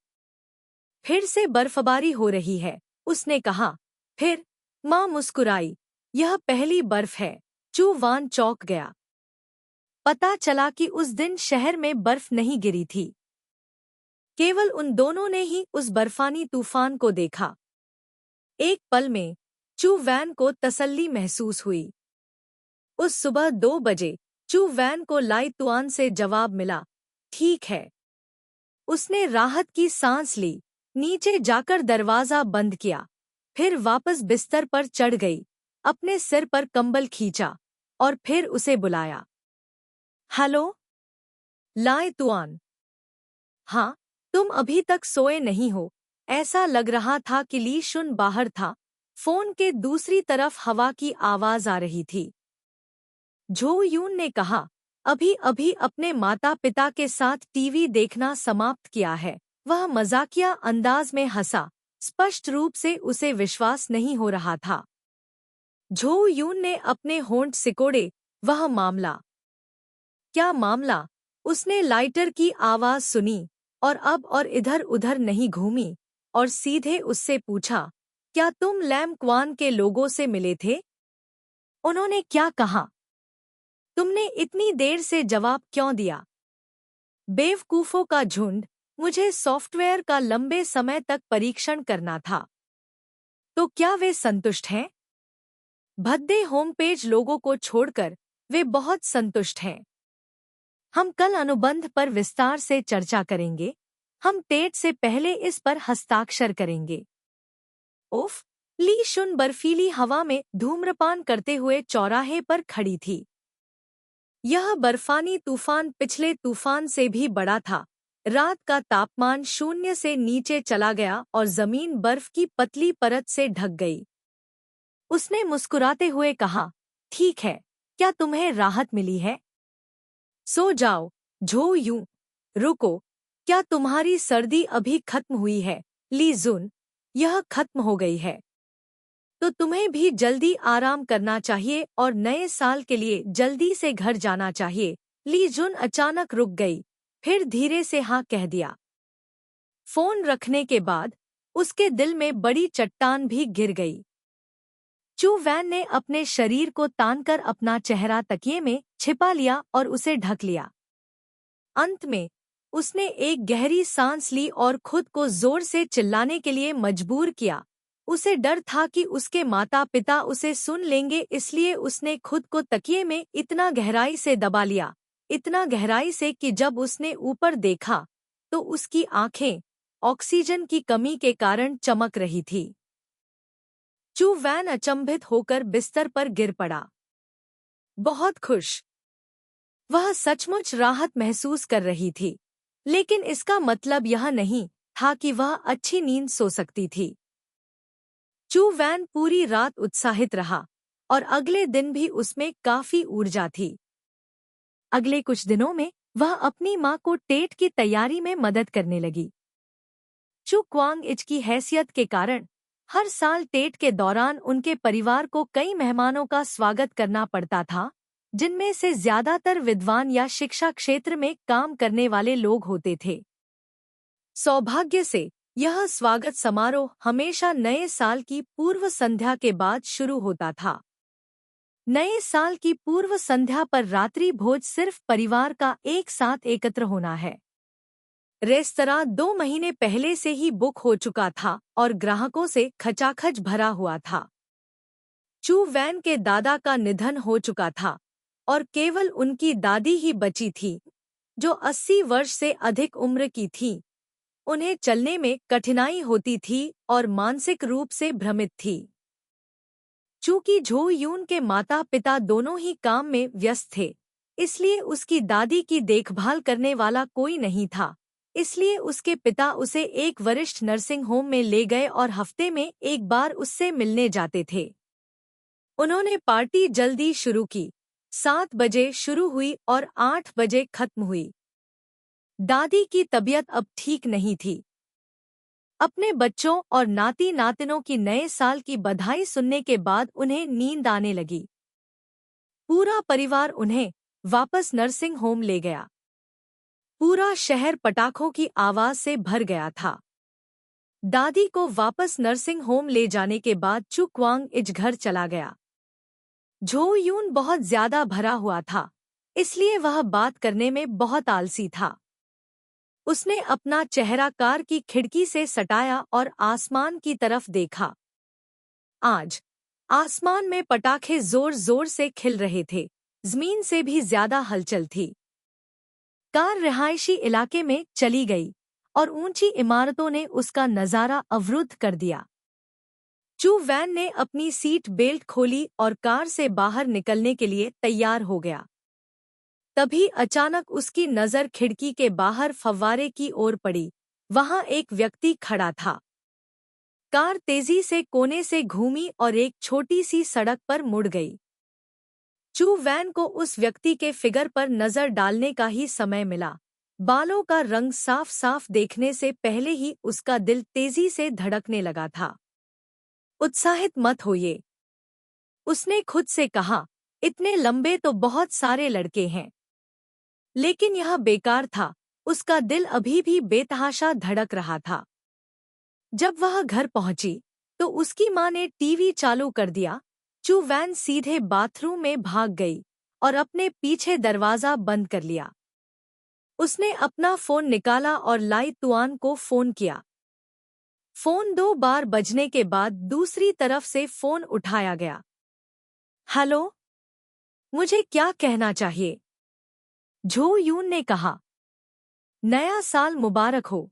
फिर से बर्फबारी हो रही है, उसने कहा। फिर माँ मुस्कुराई, यह पहली बर्फ है। चू वान चौंक गया। पता चला कि उस दिन शहर में बर्फ नहीं गिरी थी। केवल उन दोनों ने ही उस बर्फानी तूफान को देखा। एक पल में चू वैन को तसल्ली महसूस हुई। उस सुबह 2 बजे चू वैन को लाई तुआन से जवाब मिला, ठीक है। उसने राहत की सांस ली, नीचे जाकर दरवाजा बंद किया, फिर वापस बिस्तर पर चढ़ गई, अपने सिर पर कंबल खींचा और फिर उसे बुलाया। हेलो लाई तुआन। हाँ, तुम अभी तक सोए नहीं हो। ऐसा लग रहा था कि ली शुन बाहर था। फोन के दूसरी तरफ हवा की आवाज आ रही थी। झो यून ने कहा, अभी अभी अपने माता पिता के साथ टीवी देखना समाप्त किया है। वह मजाकिया अंदाज में हंसा, स्पष्ट रूप से उसे विश्वास नहीं हो रहा था। झो यून ने अपने होंठ सिकोड़े, वह मामला। क्या मामला? उसने लाइटर की आवाज सुनी और अब और इधर उधर नहीं घूमी और सीधे उससे पूछा, क्या तुम लैम क्वान के लोगों से मिले थे? उन्होंने क्या कहा? तुमने इतनी देर से जवाब क्यों दिया? बेवकूफों का झुंड, मुझे सॉफ्टवेयर का लंबे समय तक परीक्षण करना था। तो क्या वे संतुष्ट हैं? भद्दे होम पेज लोगों को छोड़कर वे बहुत संतुष्ट हैं। हम कल अनुबंध पर विस्तार से चर्चा करेंगे। हम टेट से पहले इस पर हस्ताक्षर करेंगे। उफ! ली शुन बर्फीली हवा में धूम्रपान करते हुए चौराहे पर खड़ी थी। यह बर्फानी तूफान पिछले तूफान से भी बड़ा था। रात का तापमान 0 से नीचे चला गया और जमीन बर्फ की पतली परत से ढक गई। उसने मुस्कुराते हुए कहा, ठीक है, क्या तुम्हें राहत मिली है? सो जाओ, झो यूं। रुको, क्या तुम्हारी सर्दी अभी खत्म हुई है? ली जुन, यह खत्म हो गई है। तो तुम्हें भी जल्दी आराम करना चाहिए और नए साल के लिए जल्दी से घर जाना चाहिए। ली जुन अचानक रुक गई, फिर धीरे से हाँ कह दिया। फोन रखने के बाद उसके दिल में बड़ी चट्टान भी गिर गई। चू वैन ने अपने शरीर को तानकर अपना चेहरा तकिए में छिपा लिया और उसे ढक लिया। अंत में उसने एक गहरी सांस ली और खुद को जोर से चिल्लाने के लिए मजबूर किया। उसे डर था कि उसके माता पिता उसे सुन लेंगे, इसलिए उसने खुद को तकिए में इतना गहराई से दबा लिया, इतना गहराई से कि जब उसने ऊपर देखा तो उसकी आंखें ऑक्सीजन की कमी के कारण चमक रही थी। चू वैन अचंभित होकर बिस्तर पर गिर पड़ा, बहुत खुश। वह सचमुच राहत महसूस कर रही थी, लेकिन इसका मतलब यह नहीं था कि वह अच्छी नींद सो सकती थी। चू वैन पूरी रात उत्साहित रहा और अगले दिन भी उसमें काफी ऊर्जा थी। अगले कुछ दिनों में वह अपनी मां को टेट की तैयारी में मदद करने लगी। चू क्वांग इच की हैसियत के कारण हर साल टेट के दौरान उनके परिवार को कई मेहमानों का स्वागत करना पड़ता था, जिनमें से ज्यादातर विद्वान या शिक्षा क्षेत्र में काम करने वाले लोग होते थे। सौभाग्य से यह स्वागत समारोह हमेशा नए साल की पूर्व संध्या के बाद शुरू होता था। नए साल की पूर्व संध्या पर रात्रि भोज सिर्फ परिवार का एक साथ एकत्र होना है। रेस्तरां 2 महीने पहले से ही बुक हो चुका था और ग्राहकों से खचाखच भरा हुआ था। चू वैन के दादा का निधन हो चुका था और केवल उनकी दादी ही बची थी, जो 80 वर्ष से अधिक उम्र की थी। उन्हें चलने में कठिनाई होती थी और मानसिक रूप से भ्रमित थी। चूंकि झो यून के माता पिता दोनों ही काम में व्यस्त थे, इसलिए उसकी दादी की देखभाल करने वाला कोई नहीं था। इसलिए उसके पिता उसे एक वरिष्ठ नर्सिंग होम में ले गए और हफ्ते में एक बार उससे मिलने जाते थे। उन्होंने पार्टी जल्दी शुरू की। 7 बजे शुरू हुई और 8 बजे खत्म हुई। दादी की तबीयत अब ठीक नहीं थी। अपने बच्चों और नाती नातिनों की नए साल की बधाई सुनने के बाद उन्हें नींद आने लगी। पूरा परिवार उन्हें वापस नर्सिंग होम ले गया। पूरा शहर पटाखों की आवाज से भर गया था। दादी को वापस नर्सिंग होम ले जाने के बाद चू क्वांग इच घर चला गया। झो यून बहुत ज्यादा भरा हुआ था, इसलिए वह बात करने में बहुत आलसी था। उसने अपना चेहरा कार की खिड़की से सटाया और आसमान की तरफ देखा। आज आसमान में पटाखे जोर जोर से खिल रहे थे, जमीन से भी ज्यादा हलचल थी। कार रिहायशी इलाके में चली गई और ऊंची इमारतों ने उसका नजारा अवरुद्ध कर दिया। चू वैन ने अपनी सीट बेल्ट खोली और कार से बाहर निकलने के लिए तैयार हो गया। तभी अचानक उसकी नजर खिड़की के बाहर फव्वारे की ओर पड़ी। वहां एक व्यक्ति खड़ा था। कार तेजी से कोने से घूमी और एक छोटी सी सड़क पर मुड़ गई। चू वैन को उस व्यक्ति के फिगर पर नजर डालने का ही समय मिला। बालों का रंग साफ साफ देखने से पहले ही उसका दिल तेजी से धड़कने लगा था। उत्साहित मत होइए, उसने खुद से कहा। इतने लंबे तो बहुत सारे लड़के हैं। लेकिन यह बेकार था, उसका दिल अभी भी बेतहाशा धड़क रहा था। जब वह घर पहुंची तो उसकी मां ने टीवी चालू कर दिया। चू वैन सीधे बाथरूम में भाग गई और अपने पीछे दरवाजा बंद कर लिया। उसने अपना फोन निकाला और लाई तुआन को फोन किया। फोन 2 बार बजने के बाद दूसरी तरफ से फोन उठाया गया। हेलो, मुझे क्या कहना चाहिए? झो यून ने कहा। नया साल मुबारक हो।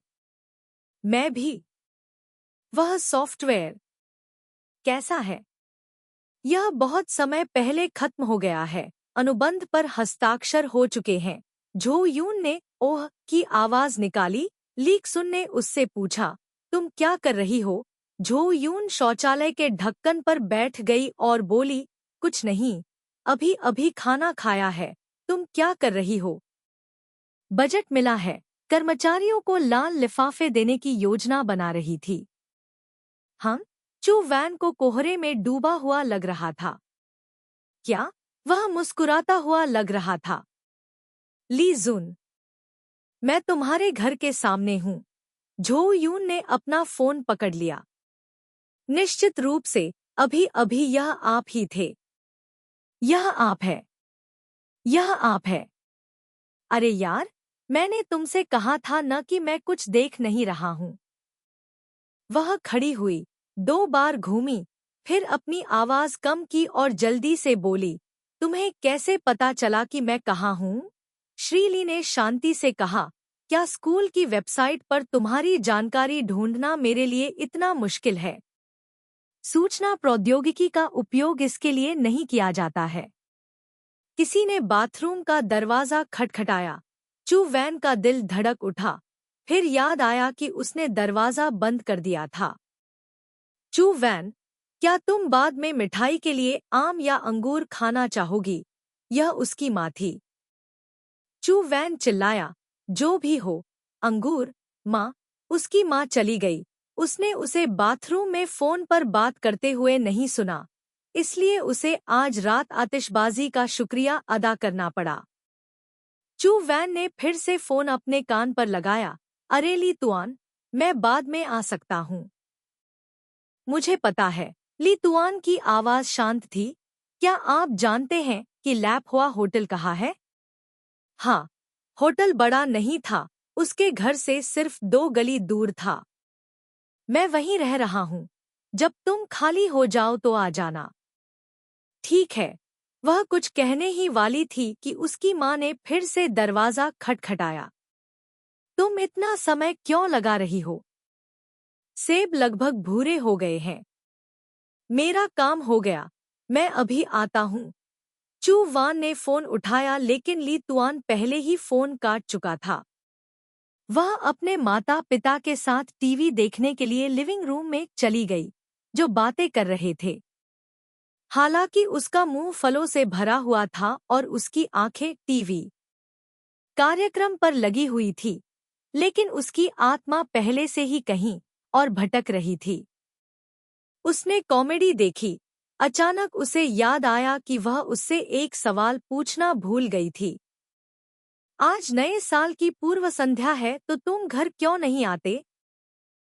मैं भी। वह सॉफ्टवेयर कैसा है? यह बहुत समय पहले खत्म हो गया है। अनुबंध पर हस्ताक्षर हो चुके हैं। झो यून ने ओह की आवाज निकाली। लीक सुन ने उससे पूछा, तुम क्या कर रही हो? झो यून शौचालय के ढक्कन पर बैठ गई और बोली, कुछ नहीं, अभी अभी खाना खाया है। तुम क्या कर रही हो? बजट मिला है, कर्मचारियों को लाल लिफाफे देने की योजना बना रही थी। हम? चू वैन को कोहरे में डूबा हुआ लग रहा था। क्या? वह मुस्कुराता हुआ लग रहा था। ली जुन, मैं तुम्हारे घर के सामने हूँ। झो यून ने अपना फोन पकड़ लिया। निश्चित रूप से, अभी अभी यह आप ही थे। यह आप है। यह आप है। अरे यार, मैंने तुमसे कहा था न कि मैं कुछ देख नहीं रहा हूँ। वह खड़ी हुई, 2 बार घूमी, फिर अपनी आवाज कम की और जल्दी से बोली, तुम्हें कैसे पता चला कि मैं कहाँ हूँ? श्रीली ने शांति से कहा, क्या स्कूल की वेबसाइट पर तुम्हारी जानकारी ढूंढना मेरे लिए इतना मुश्किल है? सूचना प्रौद्योगिकी का उपयोग इसके लिए नहीं किया जाता है। किसी ने बाथरूम का दरवाजा खटखटाया। चू वैन का दिल धड़क उठा। फिर याद आया कि उसने दरवाजा बंद कर दिया था। चू वैन, क्या तुम बाद में मिठाई के लिए आम या अंगूर खाना चाहोगी? यह उसकी माँ थी। चू वैन चिल्लाया, जो भी हो, अंगूर। माँ। उसकी माँ चली गई। उसने उसे बाथरूम में फोन पर बात करते हुए नहीं सुना, इसलिए उसे आज रात आतिशबाजी का शुक्रिया अदा करना पड़ा। चू वैन ने फिर से फोन अपने कान पर लगाया। अरे ली तुआन, मैं बाद में आ सकता हूँ। मुझे पता है। ली तुआन की आवाज शांत थी। क्या आप जानते हैं कि लैप हुआ होटल कहाँ है? हाँ, होटल बड़ा नहीं था, उसके घर से सिर्फ 2 गली दूर था। मैं वहीं रह रहा हूँ। जब तुम खाली हो जाओ तो आ जाना। ठीक है। वह कुछ कहने ही वाली थी कि उसकी माँ ने फिर से दरवाजा खटखटाया। तुम इतना समय क्यों लगा रही हो? सेब लगभग भूरे हो गए हैं। मेरा काम हो गया, मैं अभी आता हूँ। चू वान ने फोन उठाया लेकिन ली तुआन पहले ही फोन काट चुका था। वह अपने माता पिता के साथ टीवी देखने के लिए लिविंग रूम में चली गई, जो बातें कर रहे थे। हालांकि उसका मुंह फलों से भरा हुआ था और उसकी आंखें टीवी कार्यक्रम पर लगी हुई थी, लेकिन उसकी आत्मा पहले से ही कहीं और भटक रही थी। उसने कॉमेडी देखी। अचानक उसे याद आया कि वह उससे एक सवाल पूछना भूल गई थी। आज नए साल की पूर्व संध्या है तो तुम घर क्यों नहीं आते?